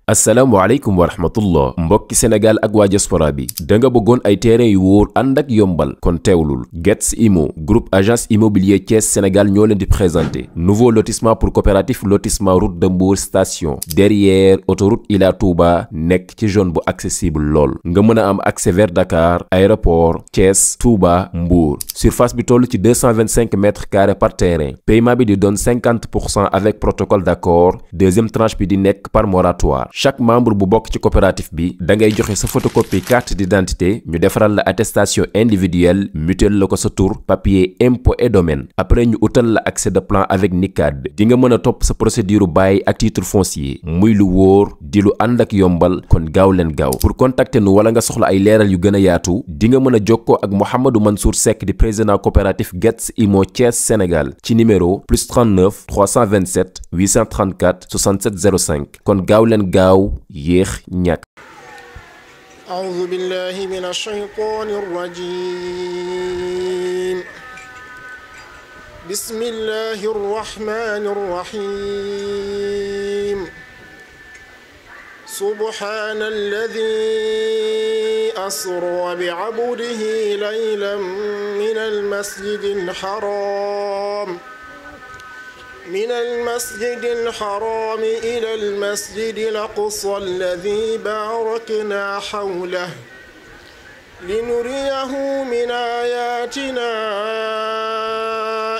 asalaamaaleykum wa rahmatullah mbokki Sénégal ak waa diaspora bi da nga bëggoon ay terrain yu wóor ànd ak yombal kon teewlul Gets Immo groupe agence immobilier Thiès Sénégal ñoo leen di présenté nouveau lotissement pour coopératif lotissement route de Mbour station derrière autoroute Ila Touba nekk ci zone bu accessible lool nga mën a am accès vers Dakar aéroport Thiès Touba Mbour surface bi toll ci 225 mètres carrés par terrain paiement bi di doon 50% avec protocole d'accord deuxième tranche bi di nekk par moratoire chaque membre bu bokk ci coopérative bi da ngay joxe sa photocopie carte d'identité ñu defaral la attestation individuelle mutuelle la ko sa tur papier impôt et domaine après ñu utal la accès de plan avec NICAD di nga mën a topp sa procédure bail ak titre foncier muy lu wóor di lu ànd ak yombal kon gaaw leen gaaw pour contacter nu wala nga soxla ay leeral yu gën a yaatu di nga mën a jokkoo ak Mouhamadou Mansour Seck di président coopérative Gets Immo Thiès Sénégal ci numéro +39 327 834 67 05 kon gaaw leen gaaw yéex ñàkk. أعوذ بالله من الشيطان الرجيم بسم الله الرحمن الرحيم سبحان الذي أسرى بعبده ليلا من المسجد الحرام إلى المسجد الأقصى الذي باركنا حوله لنريه من آياتنا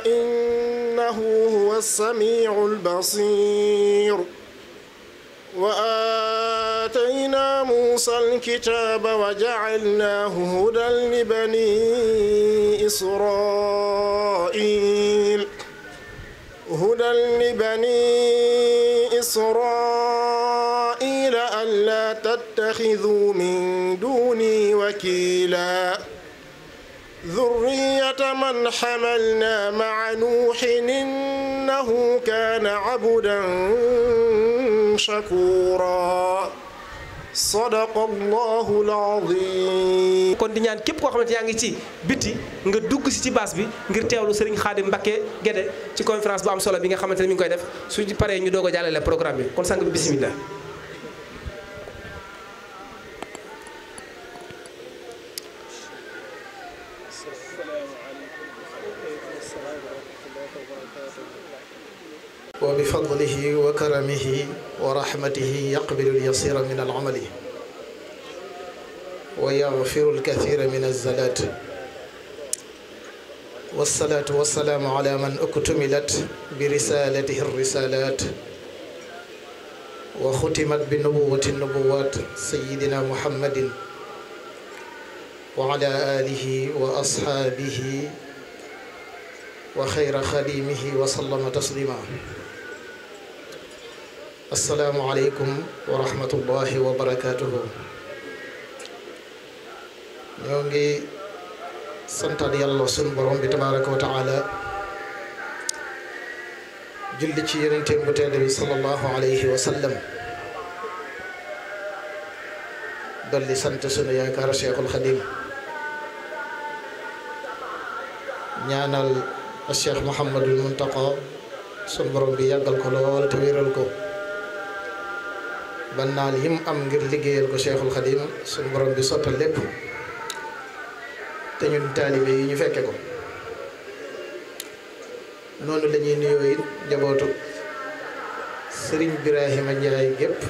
إنه هو السميع البصير وآتينا موسى الكتاب وجعلناه هدى لبني إسرائيل ألا تتخذوا من دوني وكيلا ذرية من حملنا مع نوح إنه كان عبدا شكورا sadaqallahul azim. kon di ñaan képp koo xamante yaa ngi ci biti nga dugg si ci baas bi ngir teewlu Serigne Khadim Mbacké Guédé ci conférence bu am solo bi nga xamante ne mi ngi koy def su paree ñu doog a jàllale programme bi kon sang bi bismillah. وبفضله وكرمه ورحمته يقبل اليسير من العمل ويغفر الكثير من الزلات والصلاة والسلام على من اكتملت برسالته الرسالات وختمت بنبوة النبوات سيدنا محمد وعلى آله وأصحابه وخير خديمه وسلم تسليما asalaamaaleykum wa rahmatullahi wa barakaatuhu. ñoo ngi santaat yàlla sunu borom bi tabaaraka wa taala julli ci yonenteem bu tedd bi sallallahu alayhi wa sallam dolli sant sunu yaakaar Cheikhul Khadim ñaanal Cheikh Mouhamadul Muntaqa sunu borom bi yàggal ko lool te wéral ko. ba naal yim am ngir liggéeyal ko Cheikhul Khadim suñu borom bi sottal lépp te ñun taalibe yi ñu fekke ko noonu la ñuy nuyoo it njabootu Serigne Birahima Ndiaye gépp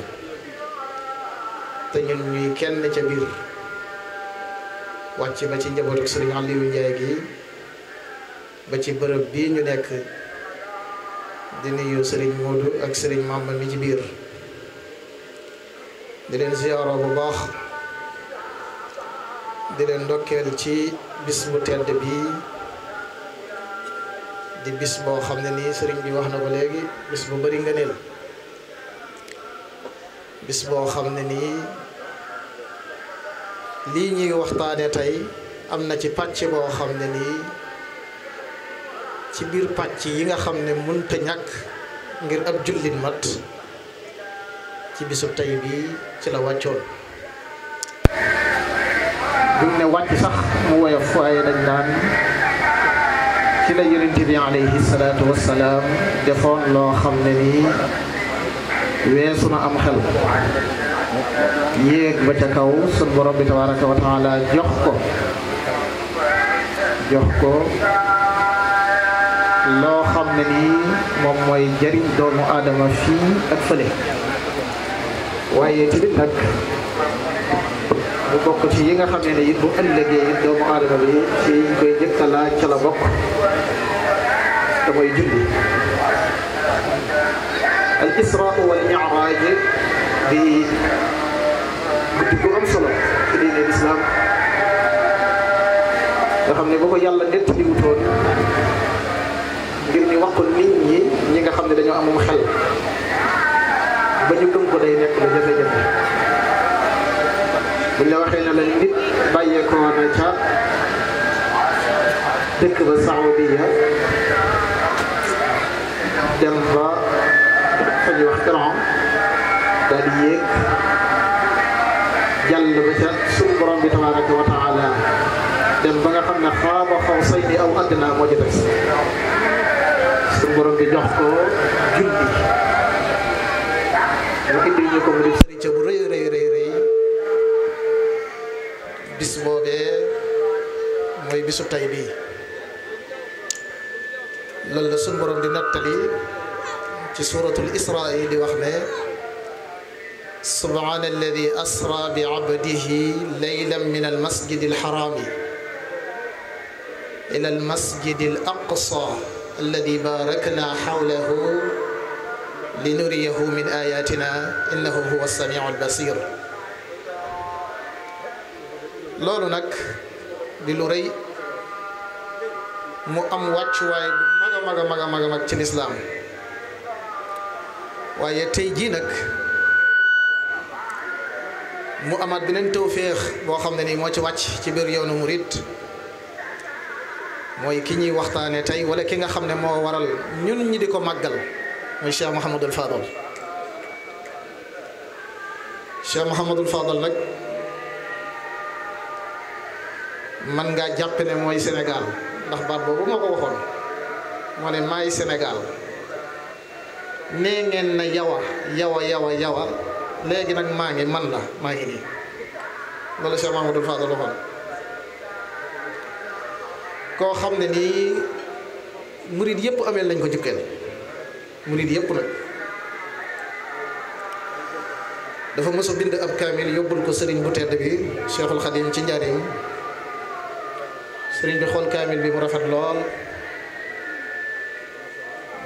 te ñun ñuy kenn ca biir wàcc ba ci njabootu Serigne Aliou Ndiaye gi ba ci bërëb bii ñu nekk di nuyu Serigne Modou ak Serigne Mamba mi ci biir di leen ziyaara bu baax di leen ndokkeel ci bis bu tedd bi di bis boo xam ne nii sëriñ bi wax na ko léegi bis bu bari ngëneel bis boo xam ne nii lii ñuy waxtaane tey am na ci pàcc boo xam ne nii ci biir pàcc yi nga xam ne mënta ñàkk ngir ab jullit mat ci bisub tey bii ci la wàccoon buñ ne wàcc sax mu woyof waaye dañ naan ci la yonent bi alayhi salaatu wassalaam defoon loo xam ne nii weesu na am xel yéeg ba ca kaw sun borom bi tabaraka wa taala jox ko loo xam ne nii moom mooy jariñ doomu aadama fii ak fële waaye tamit nag bu bokk ci yi nga xam ne it bu ëllëgee it doomu aadama bi ci yi koy njëkk a laaj ca la bokk te mooy julli. al isra wal mi'raj di guddi gu am solo ci diine lislaam nga xam ne bu ko yàlla nettali wutoon ngir ñu wax ko nit ñi nga xam ne dañoo amum xel ba ñu gëm ko day nekk lu jafe-jafe buñ la waxee ne la nit bàyyeekoo na ca dëkk ba Saoudiya dem ba fa ñuy wax Iran daal di yéeg jàll ba ca suñu borom bi tabaraka wa taala dem ba nga xam ne xaaba xawsayni aw adnaa moo ci des suñu borom bi jox ko julli mu indi ñu ko mu di sëriñ ca bu rëy bis boobee mooy bisu tay bii loolu la suñu borom di nettali ci suuratul Israa di wax ne subhaana alladi asra bi abdihi laylan min almasjidi alxaraami ila almasjidi alaqsa alladi baarakna xawlahu linuriyahu min ayatina innahu huwa alsamiu albasir. loolu nag di lu rëy mu am wàccuwaay bu mag ci lislaam waaye tey jii nag mu amaat beneen tawféex boo xam ne nii moo ci wàcc ci biir yoonu murit mooy ki ñuy waxtaane tey wala ki nga xam ne moo waral ñun ñi di ko màggal mooy Cheikh Mouhamadul Fadal. Cheikh Mouhamadul Fadal nag man ngaa jàpp ne mooy Sénégal ndax baat boobu moo ko waxoon moo ne maay Sénégal nee ngeen na yawa léegi nag maa ngi nii loolu Cheikh Mouhamadul Fadal waxoon koo xam ne nii murid yëpp ameel nañ ko jukkeel murid yëpp nag dafa mës a bind ab kaamil yóbbul ko sëriñ bu tedd bi Cheikhul Khadim ci njaarim sëriñ bi xool kaamil bi mu rafet lool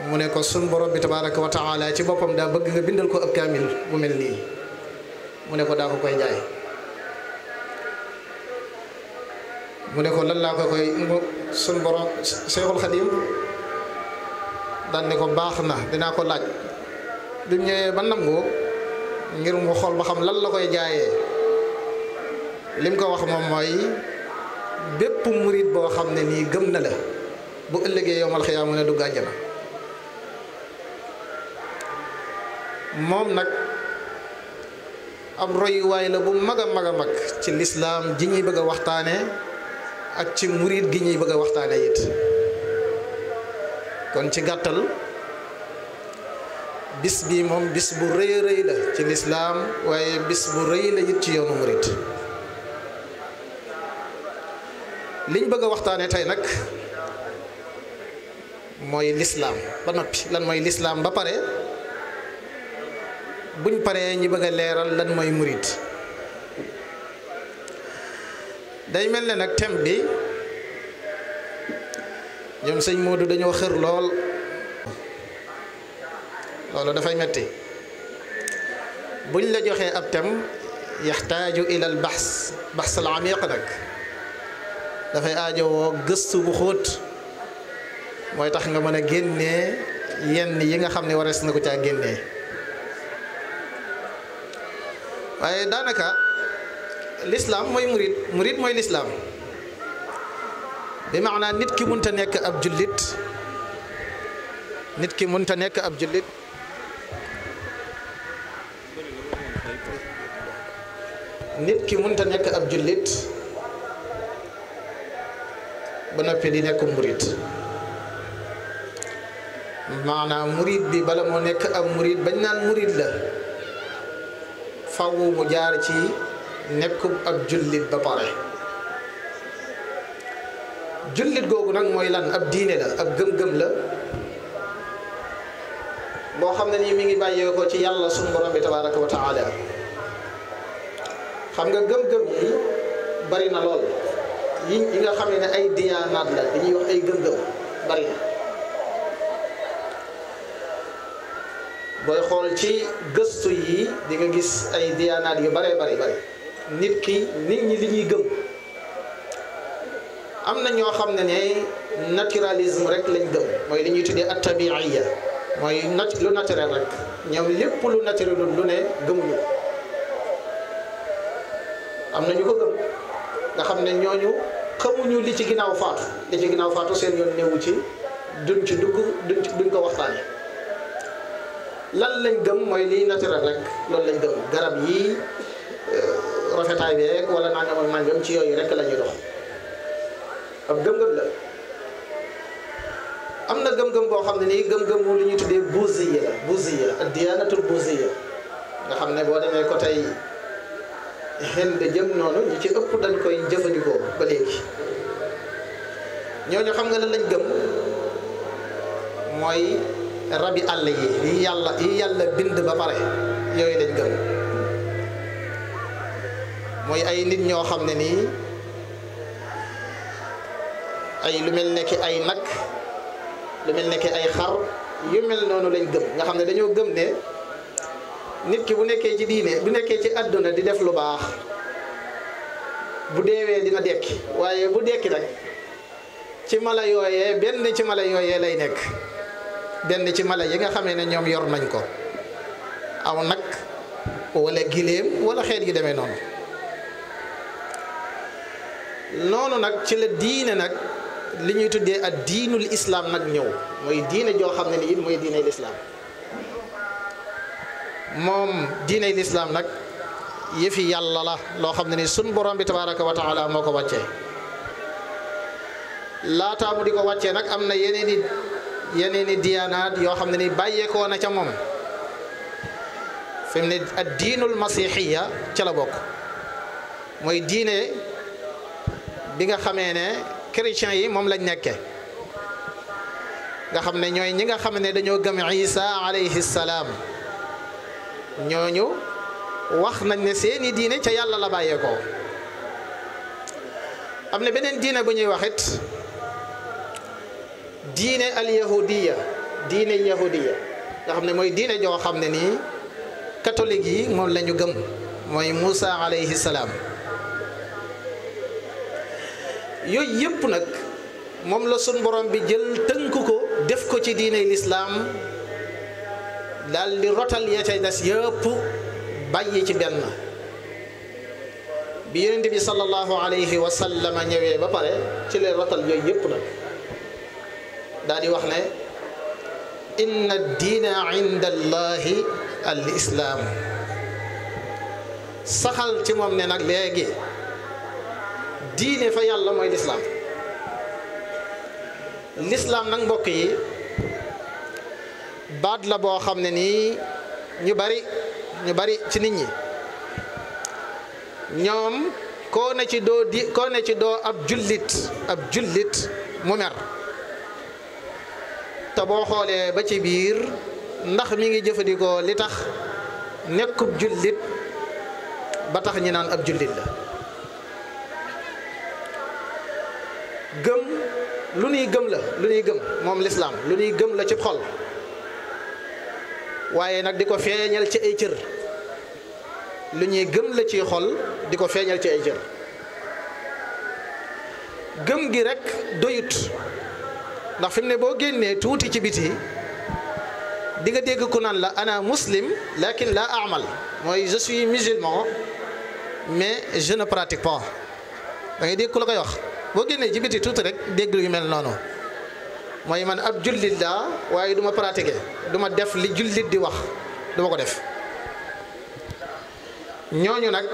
mu ne ko sun borom bi tabaraka wa taala ci boppam daa bëgg nga bindal ko ab kaamil bu mel nii mu ne ko daa ko koy jaay mu ne ko lan laa ko koy sun borom Cheikhul Khadim daan ne ko baax na dinaa ko laaj du ñëwee ba nangu ngir mu xool ba xam lan la koy jaayee lim ko wax moom mooy bépp murit boo xam ne nii gëm na la bu ëllëgee yowmal xiyaama ne dugg àjjana moom nag ab royuwaay la bu mag a mag ci lislaam ji ñuy bëgg a waxtaane ak ci murit gi ñuy bëgg a waxtaane it kon ci gàttal bis bi moom bis bu rëy a rëy la ci lislaam waaye bis bu rëy la it ci yoonu murit liñ bëgg a waxtaane tey nag mooy lislaam ba noppi lan mooy lislaam ba pare buñ paree ñi bëgg a leeral lan mooy murit day mel ne nag thème bi ñoom sëñ Modou dañoo xër lool loolu dafay metti buñ la joxee ab thème yaxtaaju ila al bahs al amiq nag dafay aajowoo gëstu bu xóot mooy tax nga mën a génnee yenn yi nga xam ne warees na ko caa génnee waaye daanaka lislaam mooy murit mooy lislaam bi maanaa nit ki mënta nekk ab jullit nit ki mënta nekk ab jullit nit ki mënta nekk ab jullit ba noppi di nekk murit maanaam murid bi bala moo nekk ab murid bañ naan murid la faw mu jaar ci nekkub ab jullit ba pare. jullit googu nag mooy lan? ab diine la, ab gëm-gëm la boo xam ne nii mi ngi bàyyee ko ci yàlla sunu borom bi tabaraka wa taala. xam nga gëm-gëm yi bari na lool yi nga xam ne ay diyaanaat la dañuy wax ay gëm-gëm bari na. booy xool ci gëstu yi di nga gis ay diyaanaat yu bare bari nit ñi li ñuy gëm am na ñoo xam ne naturalisme rek lañ gëm, mooy li ñuy tuddee at-tabi'iyya, mooy lu naturel rek. ñoom lépp lu naturel lu ne gëmuñu. am na ñu ko gëm nga xam ne ñooñu xamuñu li ci ginnaaw faatu seen yoon newu ci, duñ ci dugg duñ ko waxtaane. lan lañ gëm mooy liy naturel rek, loolu lañ gëm. garab yi rafetaay bi rek wala nangam ak nangam ci yooyu rek la ñuy dox. ab gëm-gëm la. am na gëm-gëm boo xam ne nii gëm-gëmu li ñuy tuddee buziya ad-diyaanatul buziya nga xam ne boo demee ko tey Hind jëm noonu ñi ci ëpp dañ koy jëfandikoo ba léegi. ñooñu xam nga lan lañ gëm mooy rabi àll yi yàlla bind ba pare yooyu lañ gëm. mooy ay nit ñoo xam ne nii ay lu mel ne ki ay nag, lu mel ne ki ay xar yu mel noonu lañ gëm. nga xam ne dañoo gëm ne nit ki bu nekkee ci diine, bu nekkee ci àdduna di def lu baax, bu deewee dina dekki. waaye bu dekki nag ci mala yooyee, benn ci mala yooyee lay nekk. benn ci mala yi nga xamee ne ñoom yor nañ ko, aw nag wala giléem wala xeet gi demee noonu. noonu nag ci la diine nag li ñuy tuddee ak diinul islam nag ñëw, mooy diine joo xam ne ni it mooy diine lislaam. moom diine lislaam nag yëfi yàlla la loo xam ne ni sun borom bi tabaraka wa taala moo ko wàccee. laataa mu di ko wàccee nag am na yeneeni diyaanaat yoo xam ne ni bàyyeekoo na ca moom. fi mu ne ad diinul masixiya ca la bokk, mooy diine bi nga xamee ne chrétiens yi moom lañ nekke, nga xam ne ñooy ñi nga xam ne dañoo gëm Isa alayhi salaam. ñooñu wax nañ ne seeni diine ca yàlla la bàyyeekoo. am na beneen diine bu ñuy waxit diine al yahudiya, diine yahudiya nga xam ne mooy diine joo xam ne nii catholique yi moom la ñu gëm, mooy Musa alayhi salaam. yooyu yëpp nag moom la sun borom bi jël tënk ko def ko ci diine lislaam, daal di rotal ya cay des yëpp bàyyi ci benn. bi yonent bi sallallahu alayhi wa sallam ñëwee ba pare ci leen rotal yooyu yëpp nag daal di wax ne inna diina inda allahi al islaam. saxal ci moom ne nag léegi diine fa yàlla mooy lislaam. lislaam nag mbokk yi baat la boo xam ne nii ñu bari ci nit ñi ñoom koo ne ci doo ab jullit mu mer. te boo xoolee ba ci biir ndax mi ngi jëfandikoo li tax nekkub jullit ba tax ñi naan ab jullit la. gëm lu ñuy gëm la, lu ñuy gëm moom lislaam lu ñuy gëm la ci xol, waaye nag di ko feeñal ci ay cër. lu ñuy gëm la ci xol di ko feeñal ci ay cër. gëm gi rek doyut, ndax fi mu ne boo génnee tuuti ci biti di nga dégg ku naan la ana muslim lakin la amal, mooy je suis musulman mais je ne pratique pas. da ngay dégg ku la koy wax boo génnee ci biti tuuti rek dégg yu mel noonu, mooy man ab jullit laa waaye du ma pratiquer, du ma def li jullit di wax, du ma ko def. ñooñu nag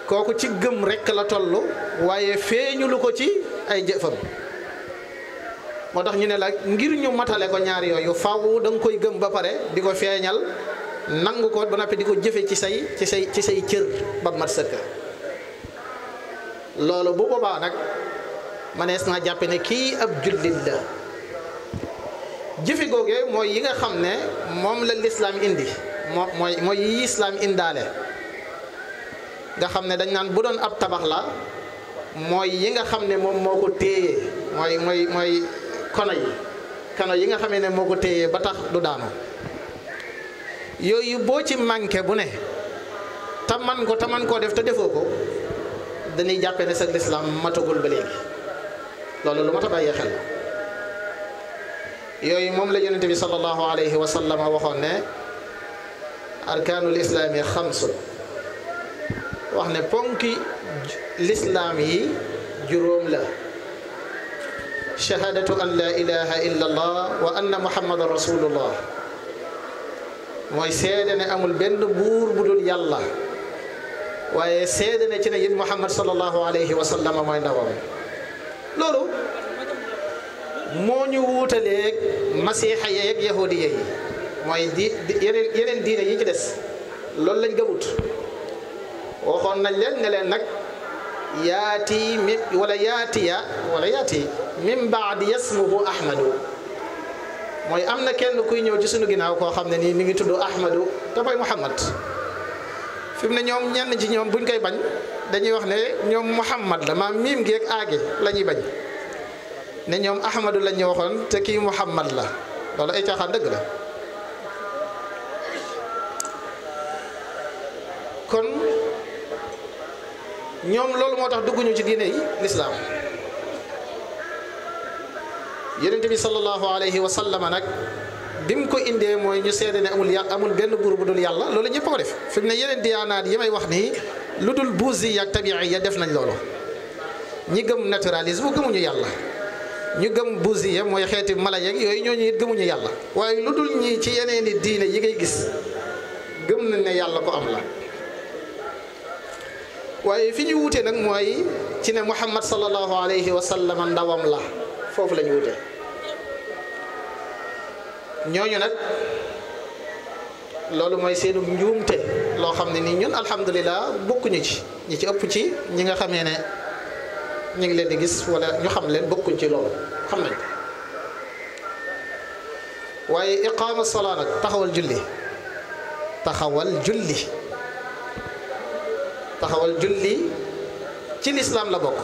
kooku ci gëm rekk la toll waaye feeñulu ko ci ay jëfam. moo tax ñu ne la ngir ñu matale ko ñaar yooyu faaw da nga koy gëm ba pare di ko feeñal nangu ko ba noppi di ko jëfe ci say cër ba mat sëkk. loolu bu boobaa nag manees naa jàppe ne kii ab jullit la. jëfe googee mooy yi nga xam ne moom la lislaam indi mooy yi islaam indaale nga xam ne dañ naan bu doon ab tabax la mooy yi nga xam ne moom moo ko téye mooy kano yi nga xam ne moo ko téye ba tax du daanu. yooyu boo ci manqué bu ne te man koo def te defoo ko dañuy jàppe ne sa lislaam matagul ba léegi. loolu lu mat a bàyyee xel yooyu moom la yonente bi sallallahu alayhi wa sallam waxoon ne arkaanul islaam yi xamsun wax ne ponki lislaam yi juróom la. shahadatu an la ilaha illa allah wa anna muhammadan rasulullah mooy seede ne amul benn buur bu dul yàlla waaye seede ne ci ne it muhammad sallallahu alayhi wa sallam mooy ndawam. loolu moo ñu wuutaleeg masiixa yeeg yahudiya yi mooy yeneen diine yi ci des loolu lañ gëmut. waxoon nañ leen ne leen nag yaati min baadi yasmuhu ahmadu mooy am na kenn kuy ñëw ci sunu ginnaaw koo xam ne nii mi ngi tudd ahmadu te mooy muhammad. fi mu ne ñoom ñenn ci ñoom buñ koy bañ dañuy wax ne ñoom muhammad la maam miim gi ak aage la ñuy bañ ne ñoom ahmadu lañ ñu waxoon te kii muhammad la. loolu ay caaxaan dëgg la. kon ñoom loolu moo tax dugguñu ci diine yi lislaam. yonent bi sallallahu alayhi wa sallam nag bi mu ko indee mooy ñu seede ne amul benn buur bu dul yàlla. loolu ñëpp ko def fi mu ne yeneen diyaanaat yi may wax nii lu dul buusi ak tabi'i ya def nañ loolu. ñi gëm naturalisme gëmuñu yàlla. ñu gëm buusi ya mooy xeeti mala yeeg yooyu ñooñu it gëmuñu yàlla. waaye lu dul ñii ci yeneen i diine yi ngay gis gëm nañ ne yàlla ko am la. waaye fi ñu wutee nag mooy ci ne muhammad sallallahu alayhi wa sallam ndawam la. foofu la ñu wutee. ñooñu nag loolu mooy seenu njuumte loo xam ne nii ñun alhamdulilah bokkuñu ci ñi ci ëpp ci ñi nga xamee ne ñu ngi leen di gis wala ñu xam leen bokkuñ ci loolu xam nañ ko. waaye iqaama salaa nag taxawal julli ci lislaam la bokk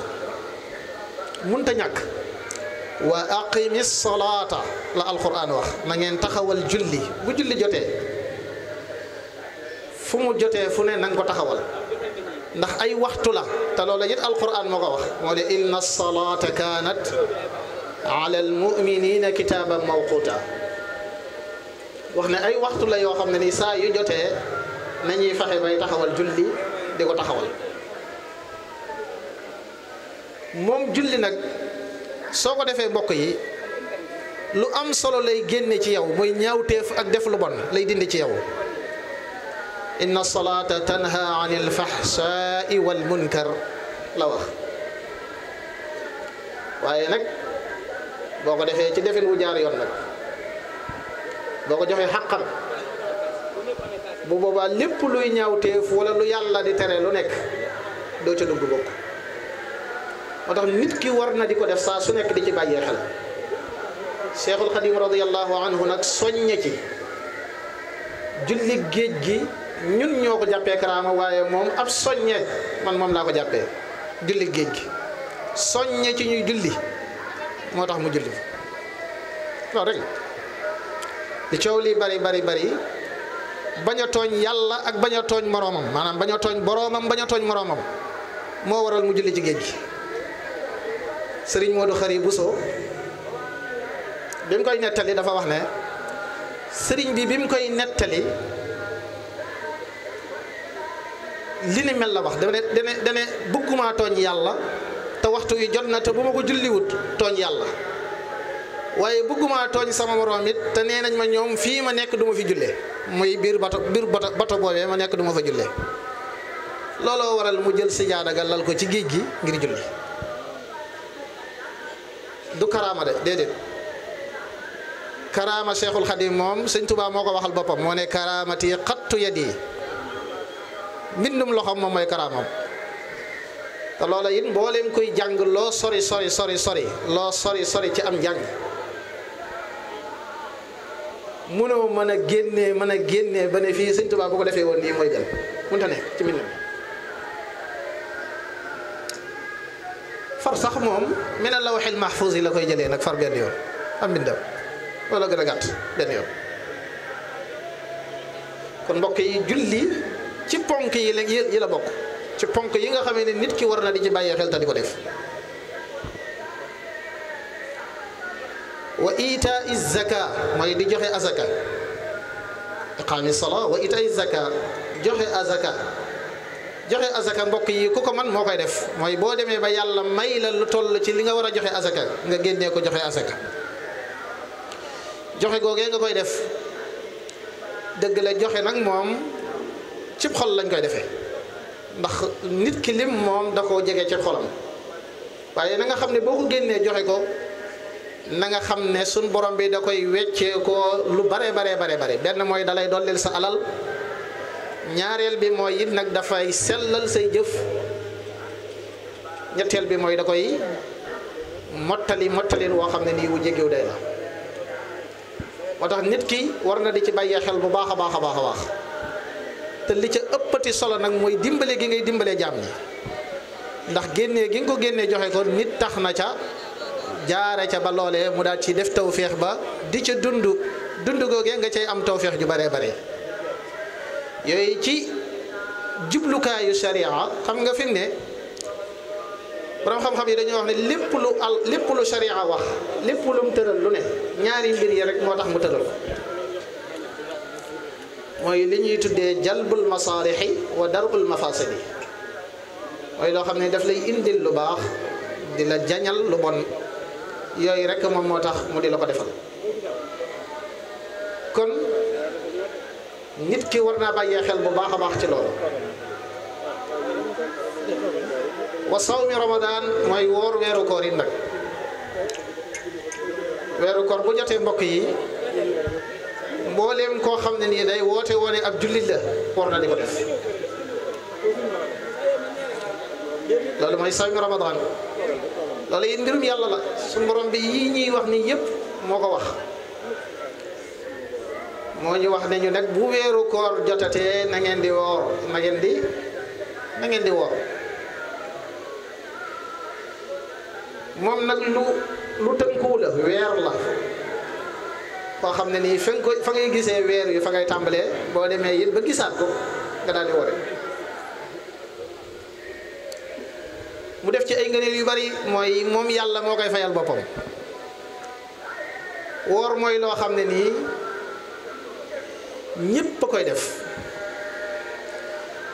munta ñàkk. wa aqimi salaata la alquran wax na ngeen taxawal julli bu julli jotee fu mu jotee fu ne na nga ko taxawal ndax ay waxtu la te loolu it alquran moo ko wax moo ne inna salaata kaanat ala almuminina kitaaban mawquta wax ne ay waxtu la yoo xam ne ni saa yu jotee nañuy fexe bay taxawal julli di ko taxawal. moom julli nag soo ko defee mbokk yi lu am solo lay génne ci yow mooy ñaawteef ak def lu bon lay dindi ci yow. inna salaata tanha anil fahsaa'i wal munkar la wax. waaye nag boo ko defee ci defin wu jaar yoon nag boo ko joxee xàqam bu boobaa lépp luy ñaawteef wala lu yàlla di tere lu nekk doo ca dugg bokk. moo tax nit ki war na di ko def saa su nekk di ci bàyyee xel. Cheikhul Xadim radiyallahu anhu nag soññe ci julli géej gi ñun ñoo ko jàppee karaama waaye moom ab soññe man moom laa ko jàppee julli géej gi soññe ci ñuy julli moo tax mu julli loolu rek li coow li bari bañ a tooñ yàlla ak bañ a tooñ moroomam maanaam bañ a tooñ boroomam bañ a tooñ moroomam moo waral mu julli ci géej gi. Sëriñ Modou Khari Bousso bi mu koy nettali dafa wax ne sëriñ bi mu koy nettali li ni mel la wax dane bëgguma tooñ yàlla te waxtu wi jot na te bu ma ko julliwut tooñ yàlla waaye bëgguma tooñ sama moroom it te nee nañ ma ñoom fii ma nekk du ma fi jullee muy biir bato boobee ma nekk du ma fa jullee. looloo waral mu jël sijaada ga lal ko ci géej gi ngir julli. du karaama de déedéet karaama Cheikhul Khadim moom sëñ Tuubaa moo ko waxal boppam moo ne karaamati xattu yadi mbindum loxoom moom mooy karaamam te loola it mbooleem koy jàng loo sori loo sori ci am njàng mënoo mën a génnee ba ne fii sëñ Tuubaa bu ko defee woon nii mooy gën mënta nekk ci mbindum far sax moom mina lawhil mahfuuz yi la koy jëlee nag far benn yoon am mbindam wala gën a gàtt benn yoon kon mbokk yi julli ci ponk yi la bokk ci ponk yi nga xamee ne nit ki war na di ci bàyyee xel te di ko def wa itaa zaka mooy di joxe azaka iqaami salaa wa itaa zaka joxe azaka mbokk yi ku ko man moo koy def mooy boo demee ba yàlla may la lu toll ci li nga war a joxe azaka nga génnee ko joxe azaka joxe googee nga koy def dëgg la joxe nag moom cib xol lañ koy defee ndax nit ki lim moom da koo jege ci xolam waaye na nga xam ne boo ko génnee joxe ko na nga xam ne suñ borom bi da koy weccee ko lu bare benn mooy dalay dollil sa alal ñaareel bi mooy it nag dafay sellal say jëf ñetteel bi mooy da koy mottalin woo xam ne nii wu jéggiw day la moo tax nit ki war na di ci bàyyee xel bu baax a baax te li ca ëppati solo nag mooy dimbale gi ngay dimbalee jaam ñi ndax génnee gi nga ko génnee joxe ko nit tax na ca jaare ca ba loolee mu daal ci def tawféex ba di ca dund googee nga cay am tawféex ju bare yooyu ci jublukaayu sharia xam nga fi mu ne borom xam-xam yi dañoo wax ne lépp lu sharia wax lépp lu mu tëral lu ne ñaari mbir yi rek moo tax mu tëral mooy li ñuy tuddee jalbul masalixi wa darul mafasidi mooy loo xam ne daf lay indil lu baax di la jañal lu bon yooyu rek moom moo tax mu di la ko defal kon nit ki war naa bàyyee xel bu baax a baax ci loolu wa sawmi ramadan mooy woor weeru koor yi nag weeru koor bu jotee mbokk yi mbooleem koo xam ne nii day woote woone ab jullit la war na di ko def loolu mooy sawmi ramadan loolu it mbirum yàlla la su borom bi yii ñuy wax ni yëpp moo ko wax moo ñu wax ne ñu nag bu weeru koor jotatee na ngeen di woor na ngeen di woor moom nag lu tënkuwu la weer la koo xam ne nii fa ngay gisee weer yu fa ngay tàmbalee boo demee it ba gisaat ko nga daal di woore mu def ci ay ngëneel yu bari mooy moom yàlla moo koy fayal boppam woor mooy loo xam ne nii ñépp a koy def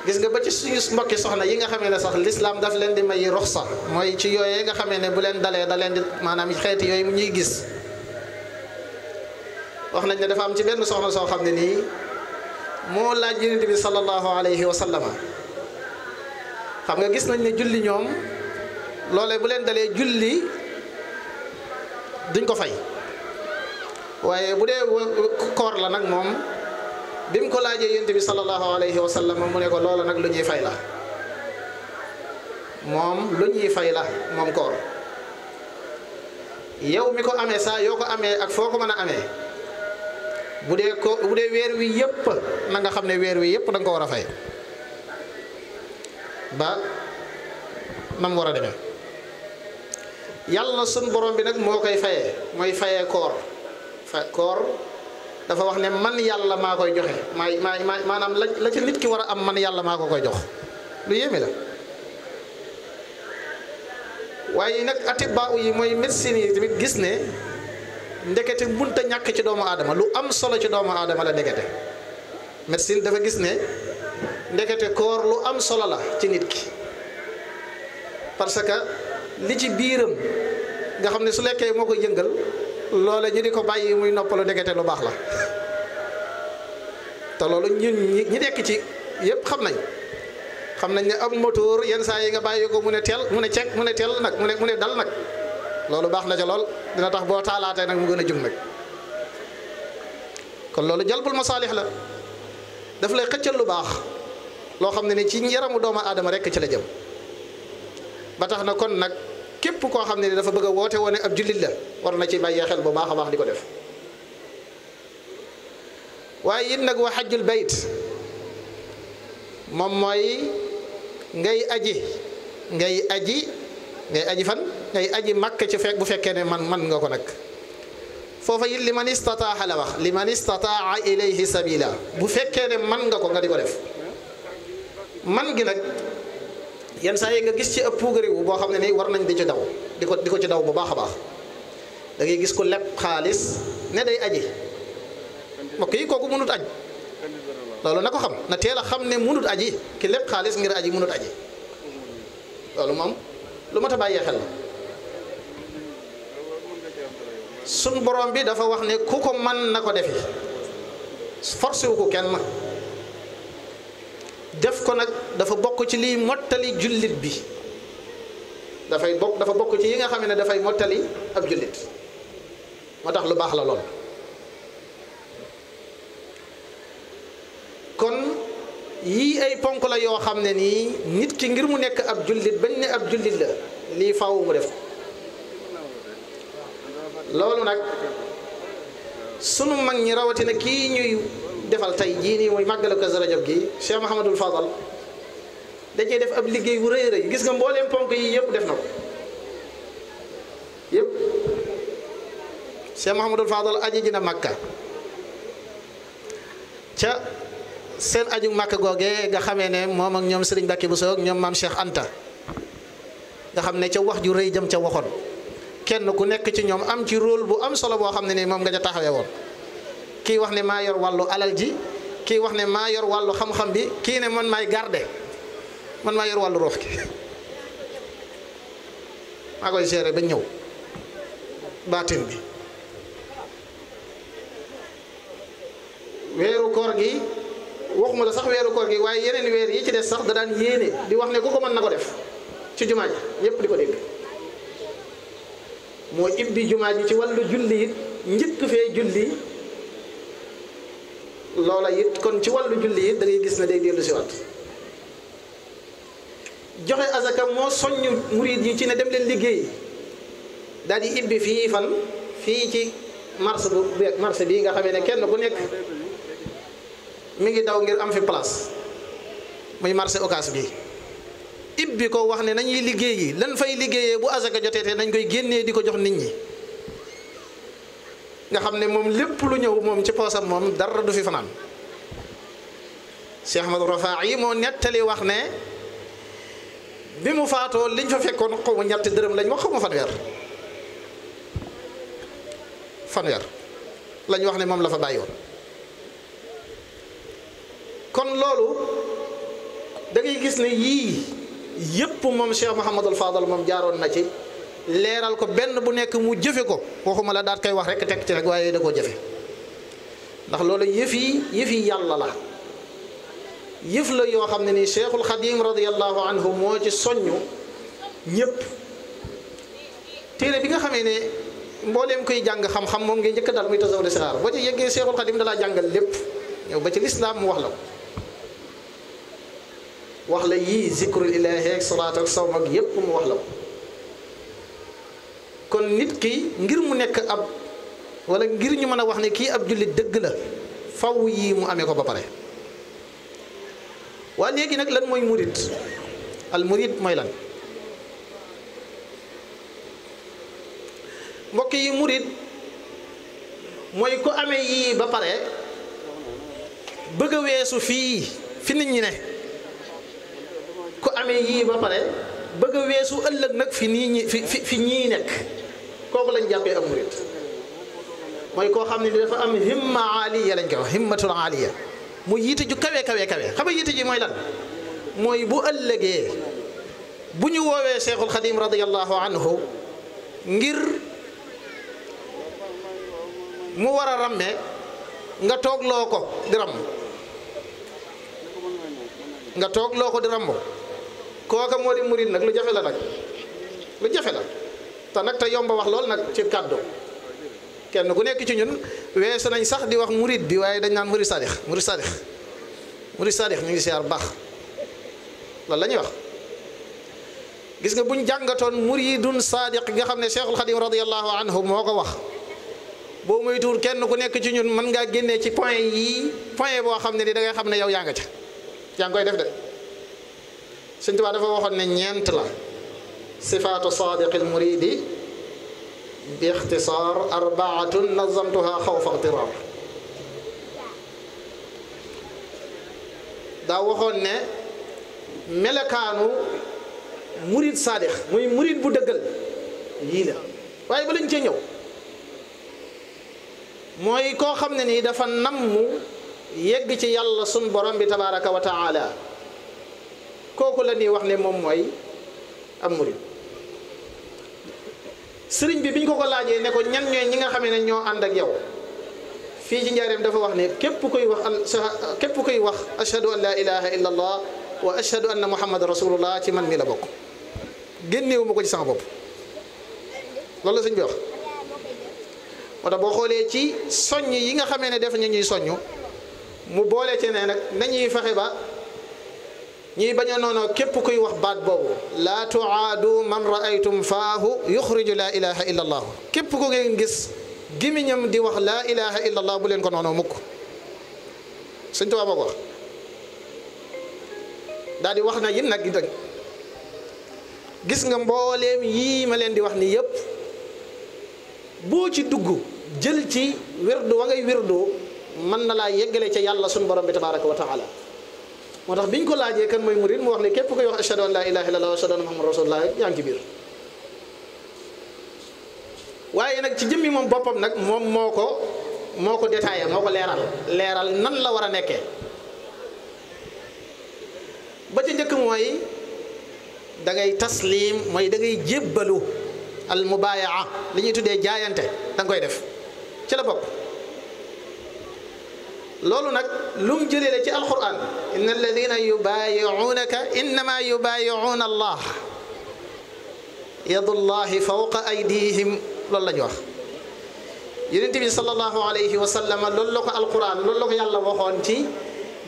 gis nga ba ci suñu mbokki soxna yi nga xamee ne sax lislaam daf leen di may ruxsa mooy ci yooyee nga xamee ne bu leen dalee da leen di maanaam xeeti yooyu mu ñuy gis wax nañ ne dafa am ci benn soxna soo xam ne nii moo laaj yonent bi sallallahu alayhi wa sallama xam nga gis nañ ne julli ñoom loolee bu leen dalee julli duñ ko fay waaye bu dee koor la nag moom bi mu ko laajee yonent bi sallallahu alayhi wa sallam mu ne ko loola nag lu ñuy fay la moom koor yow mi ko amee saa yoo ko amee ak foo ko mën a amee bu dee weer wi yëpp na nga xam ne weer wi yëpp da nga ko war a fay ba nam war a demee yàlla sun borom bi nag moo koy fayee mooy fayee koor dafa wax ne man yàlla maa koy joxe maanaam la ci nit ki war a am man yàlla maa ko koy jox lu yéeme la waaye nag atibaa yi mooy médecine yi tamit gis ne ndekete munta ñàkk ci doomu aadama lu am solo ci doomu aadama la ndekete médecine dafa gis ne ndekete koor lu am solo la ci nit ki parce que li ci biiram nga xam ne su lekkee moo koy yëngal loola ñu di ko bàyyi muy noppalu ndekete lu baax la te loolu ñun ñi nekk ci yëpp xam nañ ne ab moteur yenn saa yi nga bàyyi ko mu ne teel mu ne cek mu ne teel nag mu ne dal nag loolu baax na ca lool dina tax boo taalaatee nag mu gën a jug nag kon loolu jalbul masaalix la, daf lay xëccal lu baax loo xam ne ni ci yaramu doomu aadama rekk ci la jëm. ba tax na kon nag képp koo xam ne ni dafa bëgg a woote woone ab jullit la war na ci bàyyee xel bu baax a baax di ko def. waaye it nag wa xajjul bayt moom mooy ngay aji fan ngay aji Makka ci fekk bu fekkee ne man nga ko nag. foofa it li man istataaxa la wax, li man istataa ilayhi sabila, bu fekkee ne man nga ko nga di ko def. man gi nag yenn saa yi nga gis ci ëpp puugariwu boo xam ne ni war nañ di ci daw di ko ci daw bu baax a baax. da ngay gis ko leb xaalis ne day aji, mbokk yi kooku mënut aj, loolu na ko xam, na teel a xam ne mënut aji. ki leb xaalis ngir aji mënut aji, loolu moom lu mat a bàyyee xel la. sun borom bi dafa wax ne ku ko man na ko defi, forcé wu ko kenn. def ko nag dafa bokk ci liy mottali jullit bi, dafa bokk ci yi nga xam ne dafay mottali ab jullit, moo tax lu baax la lool. kon yii ay ponk la yoo xam ne nii nit ki ngir mu nekk ab jullit bañ ne ab jullit la lii faaw mu def. loolu nag sunu mag ñi rawatina kii ñuy defal tey jii nii muy màggalu Kazu Rajab gi Cheikh Mouhamadul Fadal da cee def ab liggéey bu rëy rëy. gis nga mbooleem ponk yi yëpp def na ko yëpp. Cheikh Mouhamadul Fadal aji ji na Makka ca seen aju Makka googee nga xamee ne moom ak ñoom Serigne Bakki Bousso ak ñoom maam Cheikh Anta nga xam ne ca wax ju rëy jëm ca waxoon. kenn ku nekk ci ñoom am ci rôle bu am solo boo xam ne ni moom nga ca taxawee woon. kii wax ne maa yor wàllu alal ji, kii wax ne maa yor wàllu xam-xam bi, kii ne man maay garde, man maa yor wàllu ruux ki maa koy gérer ba ñëw baatin bi. weeru koor gi waxuma la sax weeru koor gi waaye yeneen weer yi ci des sax da daan yéene di wax ne ku ko mën na ko def ci jumaa ji ñépp di ko dégg. moo ibbi jumaa ji ci wàllu julli it njëkk fee julli loola it kon ci wàllu julli it da ngay gis ne day dellu si waat. joxe azaka moo soññ murid yi ci ne dem leen liggéey daal di ibbi fii fan fii ci marché bii nga xamee ne kenn ku nekk mi ngi daw ngir am fi place muy marché Ocass bi. ibbi ko wax ne nañuy liggéeyi lan fay liggéeyee bu azaka jotee te nañ koy génnee di ko jox nit ñi nga xam ne moom lépp lu ñëw moom ci poosam moom dara du fi fanaan. Cheikh Ahmadou Rafahi moo nettali wax ne bi mu faatoo liñ fa fekkoon xaw ma ñetti dërëm lañ wax xaw ma fanweer lañ wax ne moom la fa bàyyi woon. kon loolu da ngay gis ne yii yépp moom Cheikh Mouhamadul Fadal moom jaaroon na ci leeral ko benn bu nekk mu jëfe ko waxuma la daat koy wax rek teg ci rek waaye da koo jëfe ndax loolu yëf yi yàlla la yëf la yoo xam ne ni Cheikhul Xadim radiyallahu anhu moo ci soññu ñépp. téere bi nga xamee ne mbooleem koy jàng xam-xam moom ngay njëkk dal muy tasawudu sixaar boo ci yeggee Cheikhul Xadim dalaa jàngal lépp ñëw ba ci lislaam mu wax la ko wax la yii zikrul ilaahi ak salaat ak sawm ak yépp mu wax la ko. kon nit ki ngir mu nekk ab wala ngir ñu mën a wax ne kii ab jullit dëgg la faw yii mu amee ko ba pare. waa léegi nag lan mooy murid al murid mooy lan mbokk yi? murid mooy ku amee yii ba pare bëgg a weesu fi nit ñi ne. ku amee yii ba pare bëgg a weesu ëllëg nag fi ñii nekk kooku lañ jàppee am murid. mooy koo xam ne ni dafa am himma aaliya lañ koy wax, himmatul aaliya mu yiite ju kawe kawe kawe. xam nga yiite ji mooy lan? mooy bu ëllëgee bu ñu woowee Cheikhul Xadim radiyallahu anhu ngir mu war a ramme nga toog loo ko di ram nga toog loo ko di rambo kooka moo di murid nag. lu jafe la nag, lu jafe la te nag te yomba wax lool nag ci kàddu. kenn ku nekk ci ñun weesu nañ sax di wax murid bi waaye dañ naan murid sadix ñu ngi siyaar bu baax loolu la ñuy wax. gis nga buñ jàngatoon muridun sadiq nga xam ne Cheikhul Khadim radiyallahu anhu moo ko wax boo moytuwul kenn ku nekk ci ñun mën ngaa génnee ci point yii point boo xam ne ni da ngay xam ne yow yaa nga ca yaa ngi koy def de. Sëñ Tuubaa dafa waxoon ne ñeent la sifaatu sadiqil muridi bi ixtisaar arbaatun nazamtuha xawfa ixtiraar. daa waxoon ne melakaanu murid sadix muy murid bu dëggal yii la waaye ba lañ cee ñëw mooy koo xam ne nii dafa namm yegg ci yàlla sun borom bi tabaraka wa taala kooku la ñuy wax ne moom mooy am murid. sëriñ bi biñ ko laajee ne ko ñan ñooy ñi nga xamee ne ñoo ànd ak yow fii ci njaareem dafa wax ne képp kuy wax ashhadu an la ilaha illa allah wa ashhadu anna muhammad rasulullah ci man mi la bokk génneewu ma ko ci sama bopp loolu la sëñ bi wax. moo tax boo xoolee ci soññ yi nga xamee ne def ñu ñuy soññ mu boole ci ne nag nañuy fexe ba ñuy bañ a noonoo képp kuy wax baat boobu laa tuaadu man raaytum faahu yuxriju laa ilaha illa allah képp ku ngeen gis gémmiñam di wax laa ilaha illa allah bu leen ko noonoo mukk. Sëñ Tuubaa boo ko wax daal di wax na yit nag gis nga mbooleem yii ma leen di wax ni yëpp boo ci dugg jël ci wirdu wa ngay wirdu mën na laa yeggale ca yàlla suñu borom bi tabaraka wa taala. moo tax biñ ko laajee kan mooy murid mu wax ne képp koy wax ashhadu an la ilaha illallah wa ashhadu anna muhammad rasulullah yaa ngi ci biir. waaye nag ci jëmmi moom boppam nag moom moo ko détaillé moo ko leeral nan la war a nekkee. ba ca njëkk mooy da ngay taslim mooy da ngay jébbalu al mubayaa li ñuy tuddee jaayante da nga koy def ci la bokk. loolu nag lu mu jëlee la ci alquran inna alladina yubaayi'unaka innama yubaayi'una allah yadullahi fawqa aydihim loolu la ñu wax. yonent bi sallallahu alayhi wa sallam loolu la ko alquran loolu la ko yàlla waxoon ci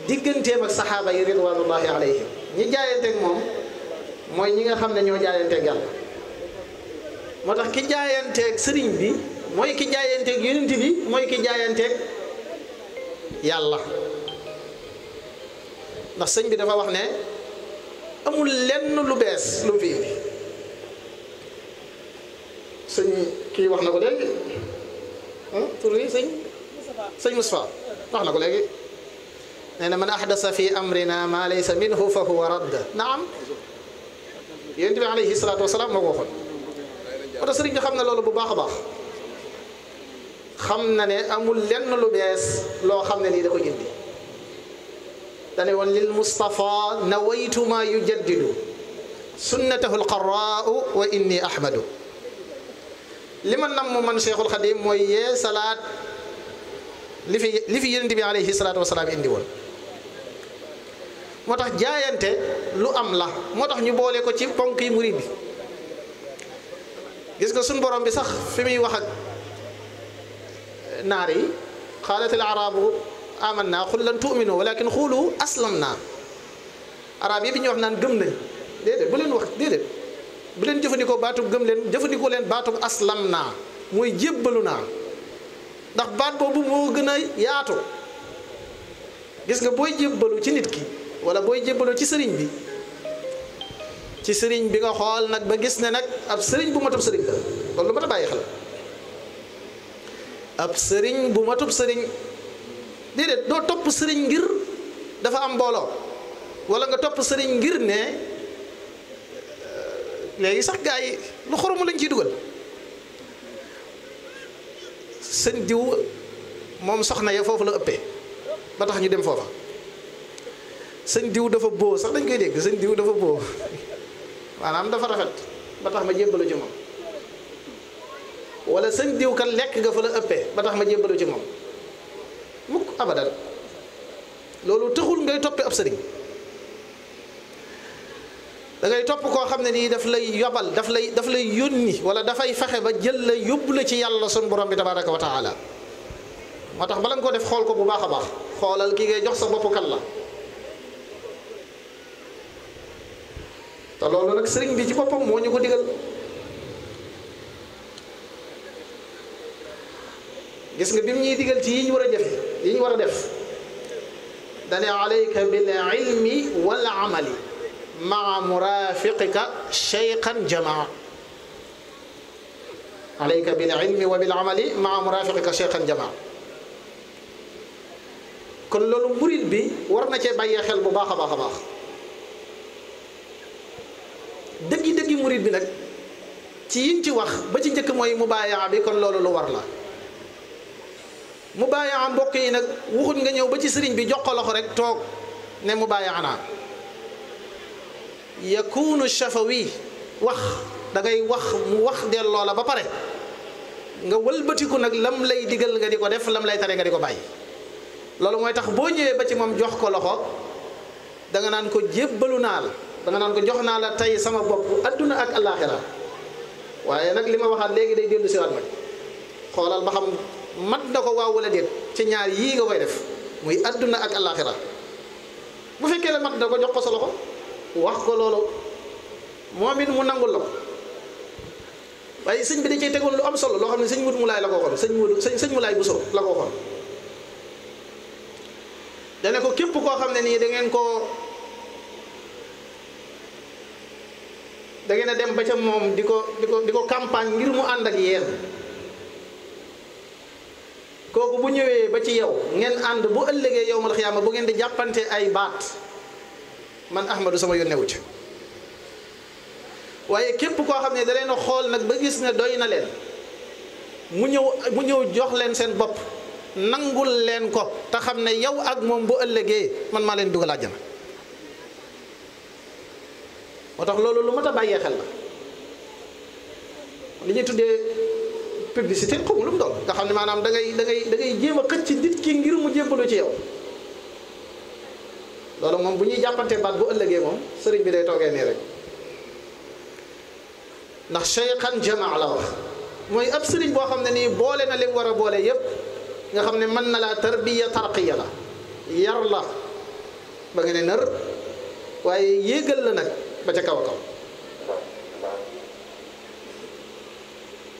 digganteem ak saxaaba yi ridwanullahi alayhim ñi jaayanteeg moom mooy ñi nga xam ne ñoo jaayanteeg yàlla. moo tax ki jaayanteeg sëriñ bi mooy ki jaayanteeg yonent bi mooy ki jaayanteeg yàlla. ndax sëñ bi dafa wax ne amul lenn lu bees lu mu fi indi. sëñ kii wax na ko léegi tur wi sëñ Moustapha wax na ko léegi nee na man ahdasa fi amrina ma laysa minhu fa huwa radd. naam yonent bi alayhi salaatu wasalaam moo ko waxoon. moo tax sëriñ bi xam na loolu bu baax a baax xam na ne amul lenn lu bees loo xam ne nii da ko indi. dane woon lil Mustafa nawaytu ma yujaddidu sunnatahu alqarraau wa inni ahmadu. li ma nam man Cheikhul Khadim mooy yee salaat li fi yonent bi alayhi salaatu wasalaam indi woon. moo tax jaayante lu am la moo tax ñu boole ko ci ponk yi murid bi. gis nga suñ borom bi sax fi muy wax ak naar yi qaalat al arabu amanna qul lan tu'minu walakin qulu aslamna. arab yi bi ñuy wax naan gëm nañ déedéet bu leen wax déedéet bu leen jëfandikoo baatub gëm leen jëfandikoo leen baatub aslamna mooy jébbalu naa. ndax baat boobu moo gën a yaatu. gis nga booy jébbalu ci nit ki wala booy jébbalu ci sëriñ bi nga xool nag ba gis ne nag ab sëriñ bu matub sëriñ la loolu lu mat a bàyyi xel. ab sëriñ bu matub sëriñ déedéet doo topp sëriñ ngir dafa am mbooloo wala nga topp sëriñ ngir ne léegi sax gaa yi lu xoromu lañ ciy dugal. sëñ diw moom soxna ya foofu la ëppee ba tax ñu dem foofa. sëñ diw dafa boo sax dañ koy dégg sëñ diw dafa boo maanaam dafa rafet ba tax ma jébbalu ci moom. wala sëñ diw kan lekk nga fa la ëppee ba tax ma jébbalu ci moom mukk abadan. loolu taxul ngay toppee ab sëriñ. da ngay topp koo xam ne nii daf lay yobal daf lay yónni wala dafay fexe ba jël la yóbbu la ci yàlla sun borom bi tabaraka wa taala. moo tax bala nga ko def xool ko bu baax a baax xoolal ki ngay jox sa bopp kan la te loolu nag sëriñ bi ci boppam moo ñu ko digal gis nga bi mu ñuy digal ci yi ñu war a jëfe yi ñu war a def dane alayka bil ilmi wal amali maa murafiqika cheykhan jamaa alayka bil ilmi wa bil amali maa murafiqika cheykhan jamaa kon loolu murid bi war na cee bàyyee xel bu baax a baax a baax dëggi murid bi nag ci yiñ ci wax ba ci njëkk mooy mubaayaa bi kon loolu lu war la mubaayaa mbokk yi nag waxut nga ñëw ba ci sëriñ bi jox ko loxo rek toog ne mubaayaa naa yakunu shafawi wax da ngay wax mu wax delloo la ba pare nga wëlbatiku nag lam lay digal nga di ko def lam lay tere nga di ko bàyyi loolu mooy tax boo ñëwee ba ci moom jox ko loxo da nga naan ko jébbalu naa la da nga naan ko jox naa la tey sama bopp adduna ak alaxira waaye nag li ma waxaat léegi day dellu si waat nag xoolal ba xam mat na ko waaw wala déet ci ñaar yii nga koy def muy adduna ak alaxira bu fekkee la mat na ko jox ko sa loxo wax ko loolu moom it mu nangul la ko waaye sëñ bi da cay tegoon lu am solo loo xam ne sëñ Mudu Mulaay la ko waxoon sëñ Mulaay Buso la ko waxoon dane ko képp koo xam ne nii da ngeen a dem ba ca moom di ko campagne ngir mu ànd ak yéen kooku bu ñëwee ba ci yow ngeen ànd bu ëllëgee yowmal xiyaama bu ngeen di jàppante ay baat man Ahmadu sama yónnewu ci waaye képp koo xam ne da leen a xool nag ba gis ne doy na leen mu ñëw jox leen seen bopp nangul leen ko te xam ne yow ak moom bu ëllëgee man maa leen dugal àjjana moo tax loolu lu mat a bàyyee xel la li ñuy tuddee publicité xamu lu mu doon nga xam ne maanaam da ngay jéem a xëcc nit ki ngir mu jébbalu ci yow loolu moom bu ñuy jàppante baat bu ëllëgee moom sëriñ bi day toogee nii rek ndax cheykhan jamaa la wax mooy ab sëriñ boo xam ne nii boole na li mu war a boole yépp nga xam ne mën na laa tarbiya tarqiya la yar la ba nga ne nër waaye yéegal la nag ba ca kaw a kaw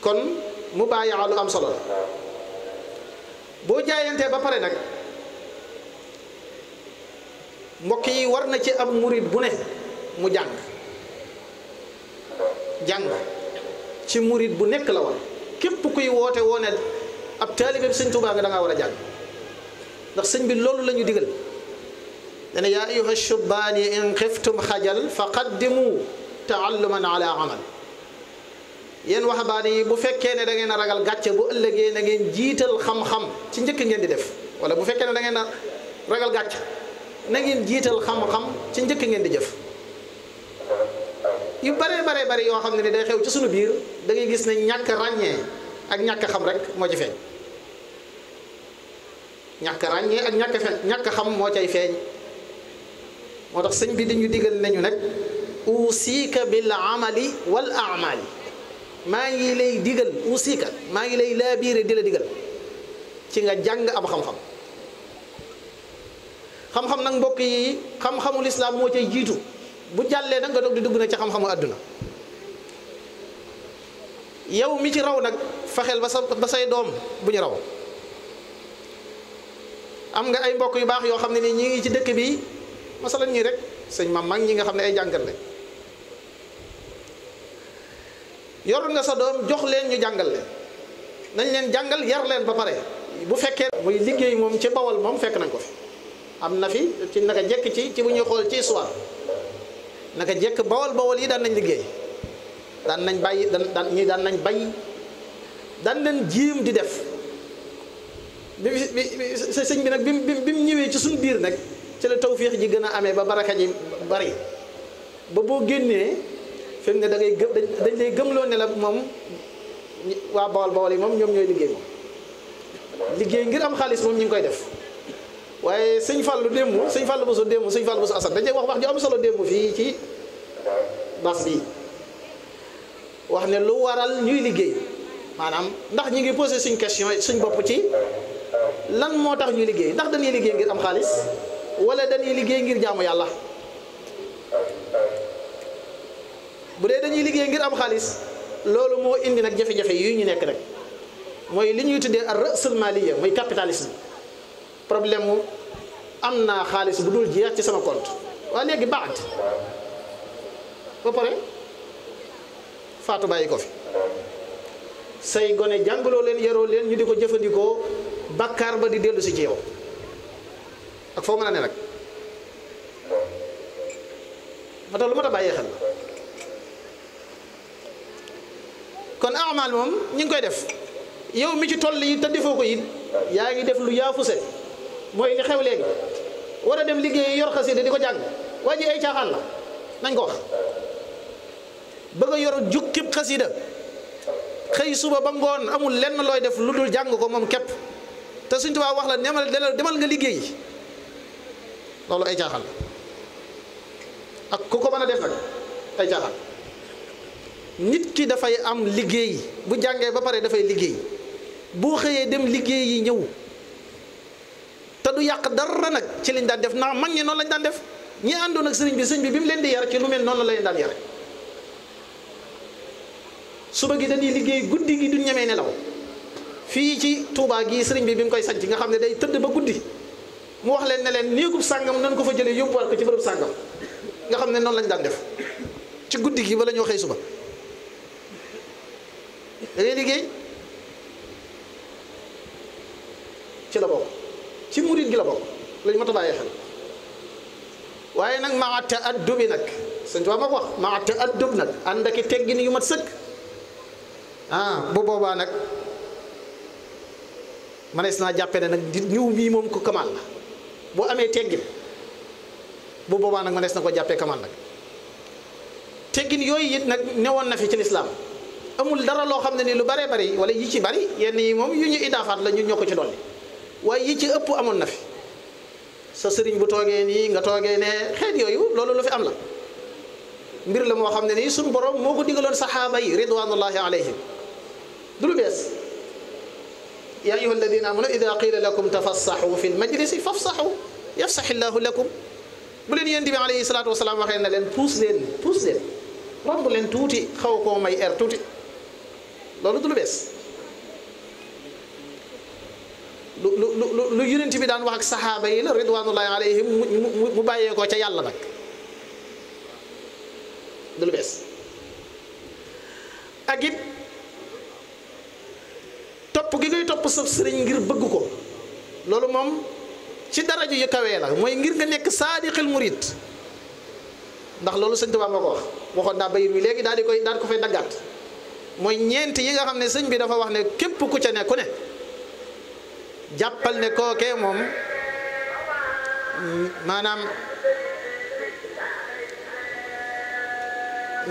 kon mu bàyyi lu am solo la boo jaayantee ba pare nag mbokk yi war na ci ab murid bu ne mu jàng ci murid bu nekk la war képp kuy woote woone ab taalibe bi sëñ Tuubaa nga da ngaa war a jàng ndax sëñ bi loolu la ñu digal dana yaa ayyuha shubbaani in xiftum xajal fa qaddimu taalluman ala amal yéen waxambaane yi bu fekkee ne da ngeen a ragal gàcce bu ëllëgee na ngeen jiital xam-xam ci njëkk ngeen di def wala bu fekkee ne da ngeen a ragal gàcce na ngeen jiital xam-xam ci njëkk ngeen di jëf yu bare yoo xam ne ni day xew ci sunu biir da ngay gis ne ñàkk ràññee ak ñàkk xam rek moo ci feeñ ñàkk ràññee ak ñàkk xam moo cay feeñ moo tax sëñ bi dañu digal nañu nag usiika bil amali wal amali maa ngi lay digal usiika maa ngi lay laabiire di la digal ci nga jàng am xam-xam nag mbokk yi xam-xamul islaam moo cay jiitu bu jàllee nag nga doog di dugg na ci xam-xamu àdduna yow mi ci raw nag fexeel ba say doom bu ñu raw am nga ay mbokk yu baax yoo xam ne ni ñi ngi ci dëkk bi masalan ñii rek sëñ mam mag ñi nga xam ne ay jàngal lañ yor nga sa doom jox leen ñu jàngal leen nañ leen jàngal yar leen ba pare bu fekkee muy liggéey moom ci bawal moom fekk nañ ko fi am na fi ci naka jekk ci bu ñuy xool ci histoire naka jekk bawal yi daan nañ liggéey daan nañ bàyyi daan nañ bay daan nañ jéem di def bi sëñ bi nag bi mu ñëwee ci suñu biir nag ci la tawféex ji gën a amee ba baraka ji bari ba boo génnee fi mu ne da ngay dañ lay gëmloo ne la moom waa bawal yi moom ñoom ñooy liggéey moom liggéey ngir am xaalis moom ñu ngi koy def waaye sëñ Fallou démb sëñ Fallou Bousso démb sëñ Fallou Bousso Assane dañuy wax ju am solo démb fii ci bas bi wax ne lu waral ñuy liggéey maanaam ndax ñi ngi posé suñ question suñ bopp ci lan moo tax ñuy liggéey ndax dañuy liggéey ngir am xaalis wala dañuy liggéey ngir jaamu yàlla. bu dee dañuy liggéey ngir am xaalis loolu moo indi nag jafe-jafe yi ñu nekk rek mooy li ñuy tuddee ar rasul maliya mooy capitalisme. problème mu am naa xaalis bu dul jeex ci sama compte waa léegi baax ba pare faatu bàyyi ko fi say gone jàngaloo leen yaroo leen ñu di ko jëfandikoo bakkaar ba di dellu si ci yow ak foo mën a ne nag ba tax lu ma ta bàyyee xel kon amal moom ñi ngi koy def yow mi ci toll yi te defoo ko it yaa ngi def lu yaafuse mooy li xew léegi war a dem liggéey yor xasida di ko jàng waa ji ay caaxaan la nañ ko wax bëgg a yor jukkib xasida xëy suba ba ngoon amul lenn looy def lu dul jàng ko moom képp te Sëñ Tuubaa wax la demal nga liggéey loolu ay caaxaan ak ku ko mën a def nag ay caaxaan nit ki dafay am liggéey bu jàngee ba pare dafay liggéey boo xëyee dem liggéey yi ñëw te du yàq dara nag ci liñ daan def ndax mag ñi noonu lañ daan def ñi àndoon ak sëriñ bi bi mu leen di yar ci lu mel noonu la leen daan yare suba gi dañuy liggéey guddi gi du ñemee nelaw fii ci Touba gii sëriñ bi mu koy sanc nga xam ne day tëdd ba guddi mu wax leen ne leen néegub sàngam nañ ko fa jëlee yóbbuwaat ko ci bërëb sàngam nga xam ne noonu lañ daan def ci guddi gi bala ñoo xëy suba da ngay liggéey ci la bokk ci murid gi la bokk lañu mat a bàyyee xel waaye nag maa ta'addubi nag sëñ Tuubaa ma ko wax maa ta'addub nag ànd ak i teggin yu mat sëkk bu boobaa nag manees naa jàppe ne nag di ñëw mii moom ko kamal la boo amee teggin bu boobaa nag manees na ko jàppee kamal nag teggin yooyu it nag newoon na fi ci lislaam amul dara loo xam ne ni lu baree bari wala yi ci bari yenn yi moom yu ñu idaafaat la ñun ñoo ko ci dolli waaye yi ci ëpp amoon na fi sa sëriñ bu toogee nii nga toogee ne xeet yooyu loolu lu fi am la mbir la moo xam ne nii suñu borom moo ko digaloon saxaaba yi ridwanullahi alayhim du lu bees yaa ayyuha alladina amanu ida qila lakum tafassaxu fi lmajlisi fafsaxu yafsaxi llahu lakum bu leen yonent bi alayhi salaatu wasalaam waxee na leen puus leen romb leen tuuti xaw koo may er tuuti loolu du lu bees lu yonent bi daan wax ak saxaaba yi la ridwanullahi alayhim mu bàyyee ko ca yàlla nag du lu bees ak it topp gi ngay topp sa sëriñ ngir bëgg ko loolu moom ci daraja yu kawee la mooy ngir nga nekk saadiqil murid ndax loolu sëñ Tuubaa moo ko wax waxoon naa bayit wi léegi daal di ko fay daggaat mooy ñeent yi nga xam ne sëñ bi dafa wax ne képp ku ca ne ku ne jàppal ne kookee moom maanaam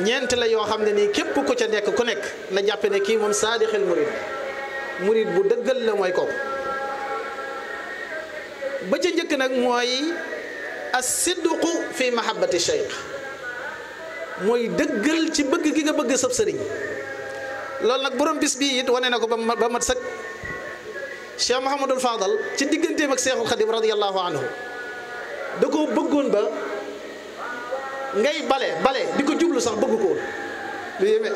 ñeent la yoo xam ne nii képp ku ca nekk ku nekk na jàppe ne kii moom saadixil murid bu dëggal la mooy kooku ba ca njëkk nag mooy as-sidqu fi mahabbati cheikh mooy dëggal ci bëgg gi nga bëgg sab sëriñ loolu nag borom bis bii it wane na ko ba mat sëkk Cheikh Mouhamadul Fadal ci digganteem ak Cheikhul Khadim radiyallahu anhu da koo bëggoon ba ngay bale di ko jublu sax bëgg ko woon lu yéeme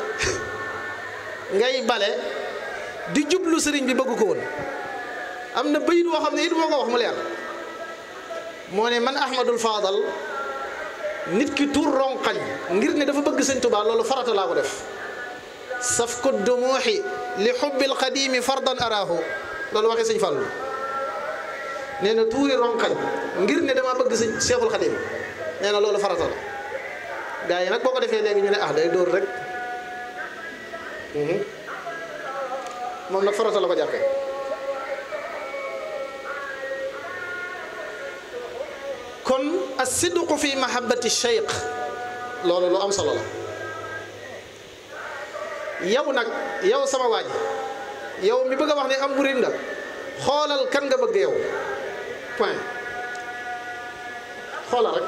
ngay bale di jublu sëriñ bi bëgg ko woon am na bayit woo xam ne it moo ko wax mu leer moo ne man Ahmadul Fadal nit ki tuur ronqañ ngir ne dafa bëgg sëñ Tuubaa loolu farata laa ko def saf ko dumuuxi li xubbil qadimi fardan araahu loolu waxee sëñ Fallu nee na tuuri ronqañ ngir ne dama bëgg sëñ Seexul Xadim nee na loolu farata la gaa yi nag boo ko defee léegi ñu ne day dóor rek moom nag farata la ko jàppee kon as-sidqu fi mahabbati cheikh loolu lu am solo la yow sama waa ji yow mi bëgg a wax ne am murid nga xoolal kan nga bëgg yow point xoolal rek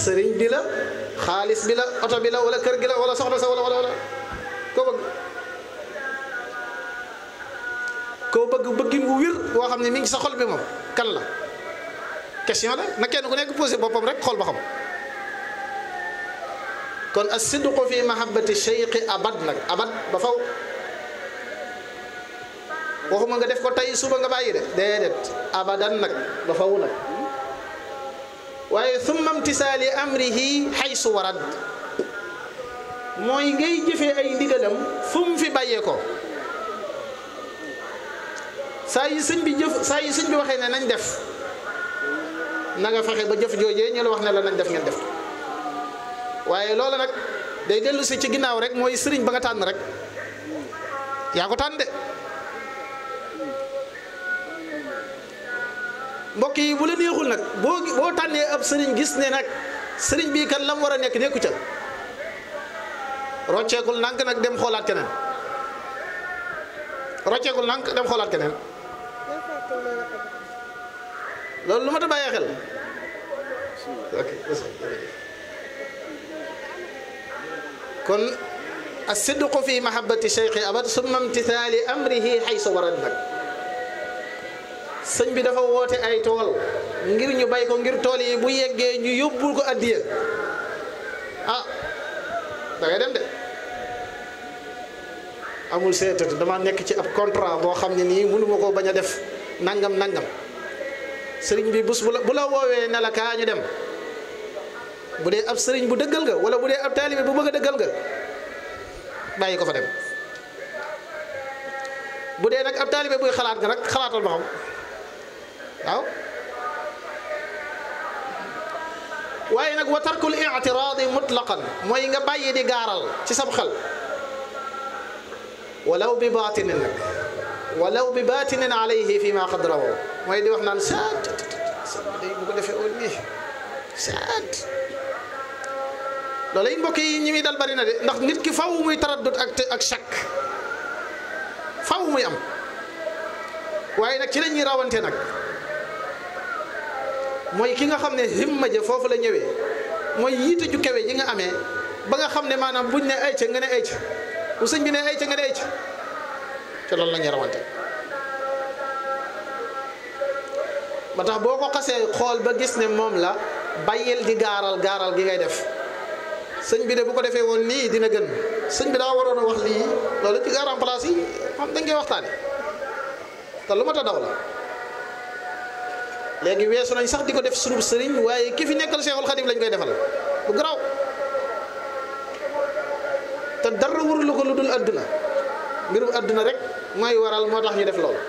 sëriñ bi la xaalis bi la oto bi la wala kër gi la wala soxna sa wala koo bëgg bëggin wu wir boo xam ne mi ngi sa xol bi moom kan la question la na kenn ku nekk posé boppam rek xool ba xam. kon as-sidqu fi mahabbati cheikhi abad nag abad ba faw waxuma nga def ko tey suba nga bàyyi de déedéet abadan nag ba faw nag waaye thumma imtisaali amrihi haysu warad mooy ngay jëfee ay ndigalam fu mu fi bàyyee ko saa yi sëñ bi waxee ne nañ def na nga fexe ba jëf joojee ñu la wax ne la nañ def ngeen def waaye loola nag day dellu si ci ginnaaw rek mooy sëriñ ba nga tànn rek yaa ko tànn de mbokk yi bu la neexul nag boo tànnee ab sëriñ gis ne nag sëriñ bii kan la mu war a nekk nekku ca rocceekul nank nag dem xoolaat keneen rocceekul nank dem xoolaat keneen loolu lu ma ta bàyyee xel kon as-sidqu fi mahabbati cheikhi abad summa imtithali amrihi haysu warad nag sëñ bi dafa woote ay tool ngir ñu bay ko ngir tool yi bu yeggee ñu yóbbul ko addiya ah da ngay dem de amul seetatu dama nekk ci ab contrat boo xam ne nii mënuma koo bañ a def nangam sëriñ bi bus bu la woowee ne la kaa ñu dem bu dee ab sëriñ bu dëggal nga wala bu dee ab taalibe bu bëgg a dëggal nga bàyyi ko fa dem bu dee nag ab taalibe buy xalaat nga nag xalaatal ba xam waaw waaye nag wa tarkul i'tiraadi mutlaqan mooy nga bàyyi di gaaral ci sab xel walaw bi baatinin nag walaw bi baatinin alayhi fi ma qad rawaw mooy di wax naan saat day bu ko defee woon nii saat loolu yi mbokk yi ñi muy dal bari na de ndax nit ki faw muy taraddut ak shakk faw muy am waaye nag ci la ñuy rawante nag mooy ki nga xam ne himma ja foofu la ñëwee mooy yiite ju kawe yi nga amee ba nga xam ne maanaam buñ ne ayca nga ne ayca bu sëñ bi ne ayca nga ne ayca te loolu la ñuy rawante ba tax boo ko xasee xool ba gis ne moom la bàyyil di gaaral gi ngay def sëñ bi de bu ko defee woon nii dina gën sëñ bi daa waroon a wax lii loolu ci garan place yi xam dañ koy waxtaane te lu ma ta daw la léegi weesu nañ sax di ko def sunub sëriñ waaye ki fi nekkal Seexul Xadim lañ koy defal bu garaaw te dara warulu ko lu dul adduna mbirum adduna rek mooy waral moo tax ñu def loolu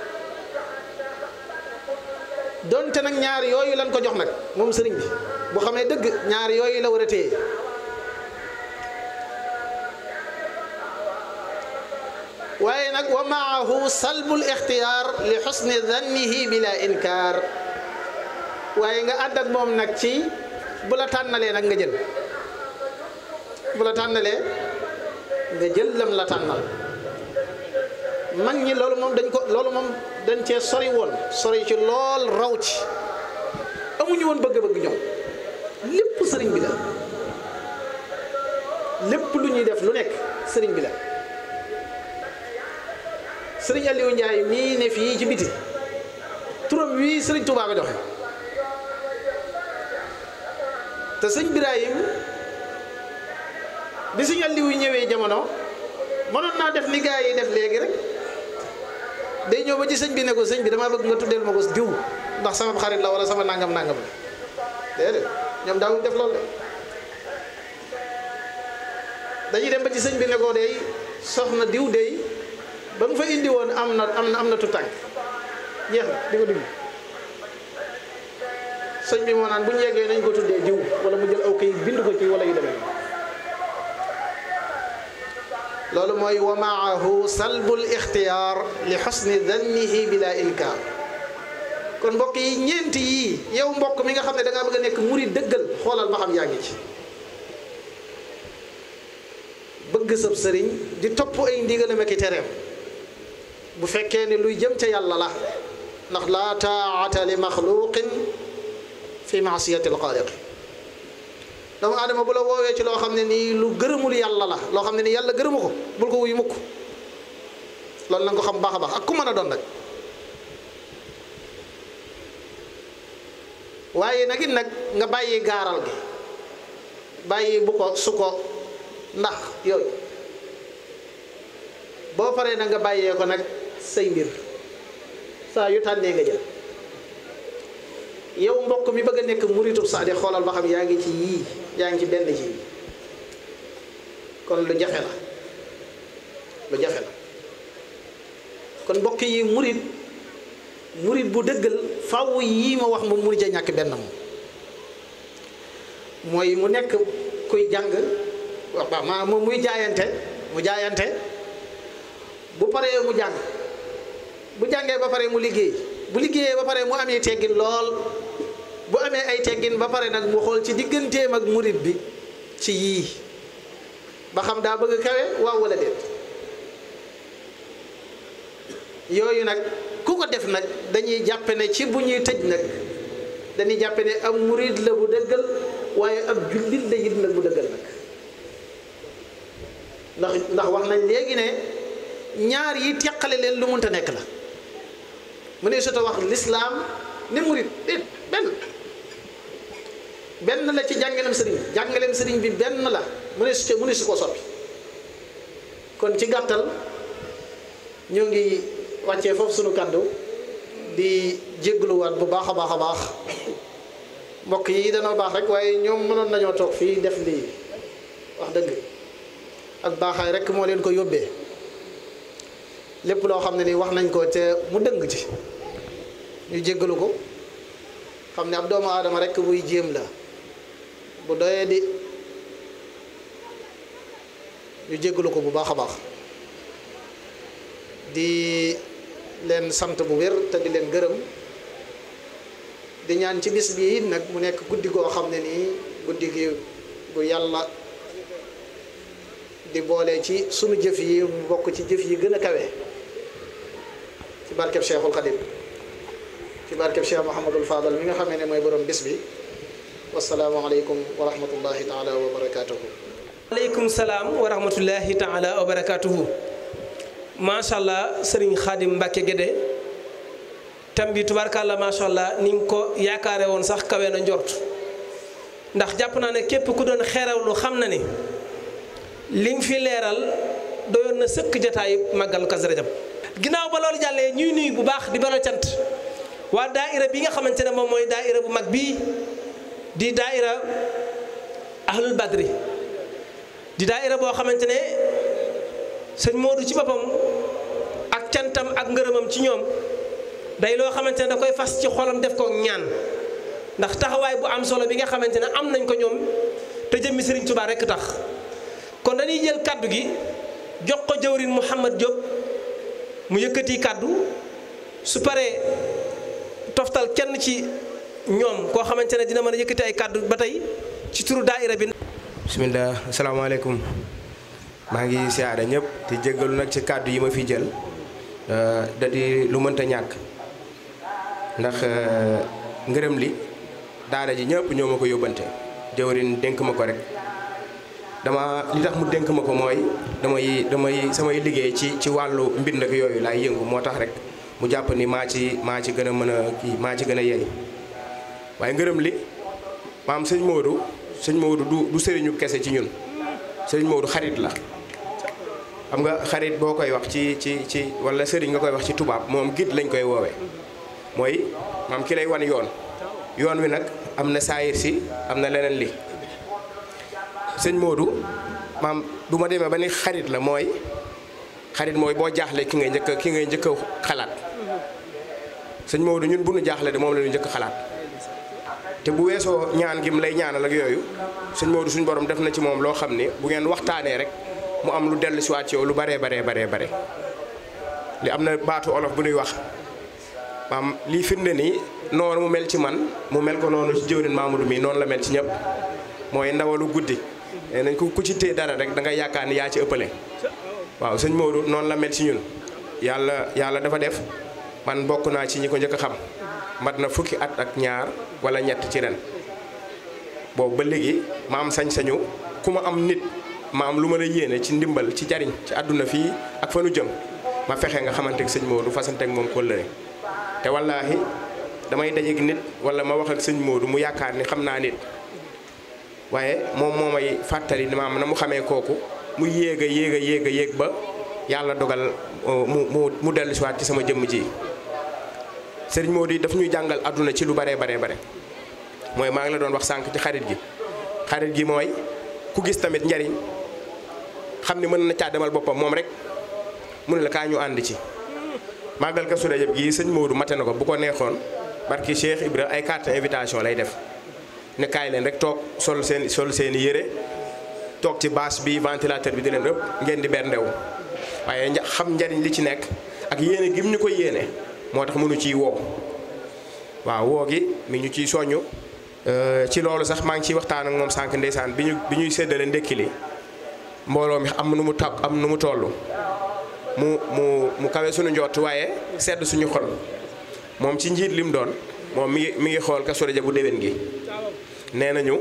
donte nag ñaar yooyu lañ ko jox nag moom sëriñ bi bu xamee dëgg ñaar yooyu la war a téye waaye nag wa maahu salbul ixtiyaar li xusni dannihi bila inkaar waaye nga ànd ak moom nag ci bu la tànnalee nag nga jël bu la tànnalee nga jël lam la tànnal mag ñi loolu moom dañ cee sori woon sori ci lool raw ci amuñu woon bëgg-bëgg ñoom lépp sëriñ bi la lépp lu ñuy def lu nekk sëriñ bi la sëriñ Aliou Ndiaye mii ne fii ci biti turam wii sëriñ Touba ko joxe te sëñ Birahim bi sëñ Aliou ñëwee jamono mënoon naa def ni gaa yi def léegi rek day ñëw ba ci sëñ bi ne ko sëñ bi damaa bëgg nga tuddeel ma ko diw ndax sama xarit la wala sama nangam la déedéet ñoom daawuñ def loolu de dañuy dem ba ci sëñ bi ne ko day soxna diw day ba nga fa indi woon am na tutànk jeex na di ko digg sëñ bi moo naan bu ñu yeggee nañ ko tuddee diw wala mu jël aw kayit bind ko ci wala yu demee loolu mooy wa maahu salbul ixtiyaar li xusni dannihi bila inkaar kon mbokk yi ñeenti yii yow mbokk mi nga xam ne da ngaa bëgg a nekk murid dëggal xoolal ba xam yaa ngi ci bëgg sab sëriñ di topp ay ndigalam ak i tereem bu fekkee ne luy jëm ca yàlla la ndax laa taa'ata li maxluqin fi maasiyati alxaaliq doomu aadama bu la woowee ci loo xam ne nii lu gërëmul yàlla la loo xam ne nii yàlla gërëmu ko bul ko wuyu mukk loolu na nga ko xam baax a baax ak ku mën a doon nag waaye nag it nag nga bàyyi gaaral gi bàyyi bu ko su ko ndax yooyu boo paree na nga bàyyee ko nag say mbir saa yu tànnee nga jël. yow mbokk mi bëgg a nekk muritub saadi xoolal ba xam yaa ngi ci yii yaa ngi ci benn ci yii kon lu jafe la kon mbokk yi murit bu dëggal faaw yii ma wax moom murit a ñàkk benn mooy mu nekk kuy jàng moom muy jaayante bu paree mu jàng bu jàngee ba pare mu liggéey bu liggéeyee ba pare mu amee teggin lool bu amee ay teggin ba pare nag mu xool ci digganteem ak murit bi ci yii ba xam daa bëgg kawe waaw wala déet yooyu nag ku ko def nag dañuy jàppe ne ci bu ñuy tëj nag dañuy jàppe ne am murit la bu dëggal waaye ab jullit la it nag bu dëggal nag ndax wax nañ léegi ne ñaar yi teqale leen lu mënta nekk la mu ne su ta wax lislaam ne murit déet benn la ci jàngaleem sëriñ bi benn la mu ne su ko soppi kon ci gàttal ñoo ngi wàccee foofu sunu kàddu di jéggluwaat bu baax a baax mbokk yi danoo baax rek waaye ñoom mënoon nañoo toog fii def lii wax dëgg ak baaxaay rek moo leen ko yóbbee lépp loo xam ne ni wax nañ ko te mu dëng ci ñu jéggalu ko xam ne ab doomu aadama rek buy jéem la bu doyee di ñu jéggalu ko bu baax a baax di leen sant bu wér te di leen gërëm di ñaan ci bis bi it nag mu nekk guddi goo xam ne nii guddi gi bu yàlla di boole ci sunu jëf yi mu bokk ci jëf yi gën a kawe ci barkeb Cheikhul Khadim ci barkeb Cheikh Mouhamadul Fadal mi nga xamee ne mooy borom bis bi wasalaamualeykum wa rahmatullahi taala wa barakatuhu. aleykum salaam wa rahmatullahi taala wa barakatuhu. macha allah Serigne Khadim Mbacke Guédé tam bi tubaarkàlla macha allah ni nga ko yaakaare woon sax kawe na njort ndax jàpp naa ne képp ku doon xeerawlu xam na ni li nga fi leeral doyoon na sëkk jataayu màggal Kazu Rajab. ginnaaw ba loolu jàllee ñuy nuyu bu baax di beral cant waa daaira bi nga xamante ne moom mooy daaira bu mag bii di daaira ahlul badri di daaira boo xamante ne sëñ Modou ci boppam ak cantam ak ngërëmam ci ñoom day loo xamante ne da koy fas ci xolam def ko ñaan ndax taxawaay bu am solo bi nga xamante ne am nañ ko ñoom te jëmmi Serigne Touba rekk tax kon dañuy jël kaddu gi jox ko jëwrin Mouhamad Diop mu yëkkati kaddu su paree toftal kenn ci ñoom koo xamante ne dina mën a yëkkati ay kaddu ba tey ci turu daaira bi. bismillah asalaamaaleykum maa ngi siyaare ñëpp te jéggalu nag ci kaddu yi ma fi jël da di lu mënta ñàkk ndax ngërëm li daara ji ñëpp ñoo ma ko yóbbante jëwrin dénk ma ko rek li tax mu dénk ma ko mooy damay samay liggéey ci wàllu mbind ak yooyu laay yëngu moo tax rek mu jàpp ni maa ci gën a mën a kii maa ci gën a yey waaye ngërëm li maam sëñ Modou du sëriñu kese ci ñun sëriñ Modou xarit la xam nga xarit boo koy wax ci wala sëriñ nga koy wax ci tubaab moom guide lañ koy woowee mooy maam ki lay wan yoon wi nag am na saayir si am na leneen li sëñ Modou maam du ma demee ba ni xarit la mooy boo jaaxlee ki ngay njëkk a xalaat sëñ Modou ñun bu nu jaaxle de moom la ñu njëkk xalaat te bu weesoo ñaan gi mu lay ñaanal ak yooyu sëñ Modou suñu borom def na ci moom loo xam ni bu ngeen waxtaanee rek mu am lu dellu si waat ci yow lu bare li am na baatu olof bu nuy wax maam lii firnde nii noonu mu mel ci man mu mel ko noonu ci jëwrin Mamadou mi noonu la mel ci ñëpp mooy ndawalu guddi nee nañ ku ci téye dara rek da nga yaakaar ni yaa ci ëppale waaw sëñ Modou noonu la mel ci ñun yàlla dafa def man bokk naa ci ñi ko njëkk a xam mat na fukki at ak ñaar wala ñett ci ren boobu ba léegi ma am sañ-sañu ku ma am nit ma am lu ma la yéene ci ndimbal ci jariñ ci àdduna fii ak fa nu jëm ma fexe nga xamante ak sëñ Modou fasante ak moom kóllëre te wallaahi damay dajeeg nit wala ma wax ak sëñ Modou mu yaakaar ni xam naa nit waaye moom moo may fàttali ni maam na mu xamee kooku mu yéeg a yéeg ba yàlla dogal mu dellu si waat ci sama jëmm ji. sëriñ Modou daf ñuy jàngal àdduna ci lu bare mooy maa ngi la doon wax sànq ci xarit gi mooy ku gis tamit njariñ xam ni mën na caa demal boppam moom rek mu ne la kaa ñu ànd ci. màggal Kazu Rajab gi sëñ Modou mate na ko bu ko neexoon barki Cheikh Ibra ay carte invitation lay def ne kaay leen rek toog sol seen yére toog ci bâche bi ventilateur bi di leen ëpp ngeen di berndew waaye xam njariñ li ci nekk ak yéene gi mu ñu ko yéene moo tax mënu ciy woo waaw woo gi mi ñu ciy soññu ci loolu sax maa ngi ciy waxtaan ak moom sànq ndeysaan bi ñuy séddale ndekki li mbooloo mi am nu mu toll mu kawe suñu njott waaye sedd suñu xol moom ci njiit lim doon moom mi ngi xool Kazu Rajab bu déwén gi nee nañu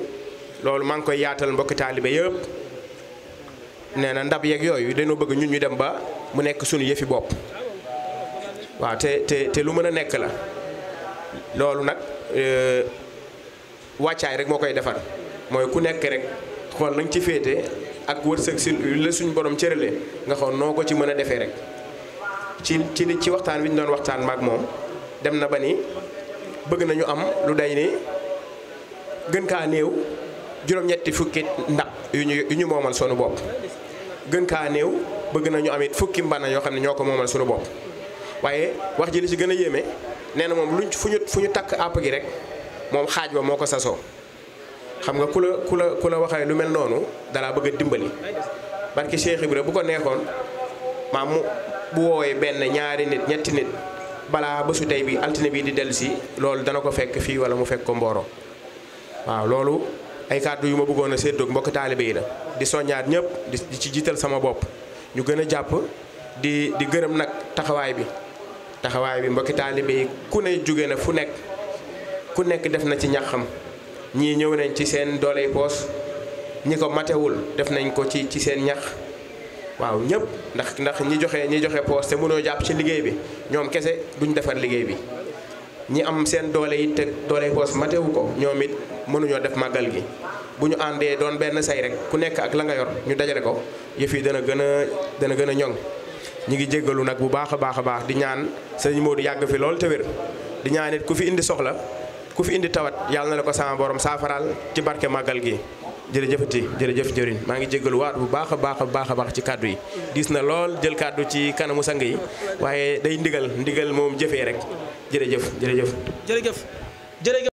loolu maa ngi koy yaatal mbokki taalibe yëpp nee na ndab yeeg yooyu dañoo bëgg ñun ñu dem ba mu nekk suñu yëfi bopp waaw te lu mën a nekk la loolu nag wàccaay rek moo koy defar mooy ku nekk rek xool nañ ci féete ak wërsëg si la suñu borom cërale nga xool noo ko ci mën a defee rek ci waxtaan wi ñu doon waxtaan maag moom dem na ba ni bëgg nañu am lu day ni gën kaa néew juróom-ñetti fukki ndab yu ñu moomal sunu bopp gën kaa néew bëgg nañu am it fukki mbana yoo xam ne ñoo ko moomal sunu bopp waaye wax ji li ci gën a yéeme nee na moom fu ñu takk àpp gi rek moom xaaj ba moo ko sasoo xam nga ku la waxee lu mel noonu dalaa bëgg a dimbali barki Cheikh Ibra bu ko neexoon maam bu woowee benn ñaari nit ñetti nit balaa bésu tey bi altine bi di dellu si loolu dana ko fekk fii wala mu fekk ko Mboro waaw loolu ay kàddu yu ma bëggoon a séddoog mbokk taalibe yi la di soññaat ñëpp di ci jiital sama bopp ñu gën a jàpp di gërëm nag taxawaay bi mbokki taalibe yi ku ne jóge na fu nekk ku nekk def na ci ñaxam ñii ñëw nañ ci seen dooley poos ñi ko matewul def nañ ko ci seen ñax waaw ñëpp ndax ñi joxe poos te mënoo jàpp ci liggéey bi ñoom kese duñ defar liggéey bi ñi am seen doole yi te dooley poos matewu ko ñoom it mënuñoo def màggal gi bu ñu àndee doon benn say rek ku nekk ak la nga yor ñu dajale ko yëf yi dana gën a ñoŋ ñi ngi jéggalu nag bu baax a baax di ñaan sëñ Modou yàgg fi lool te wér di ñaan it ku fi indi soxla ku fi indi tawat yàlla na la ko sama borom saafaraal ci barke màggal gi jërëjëf jëriñ maa ngi jéggalu waat bu baax a baax ci kàddu yi diis na lool jël kàddu ci kanamu sang yi waaye day ndigal moom jëfee rek jërëjëf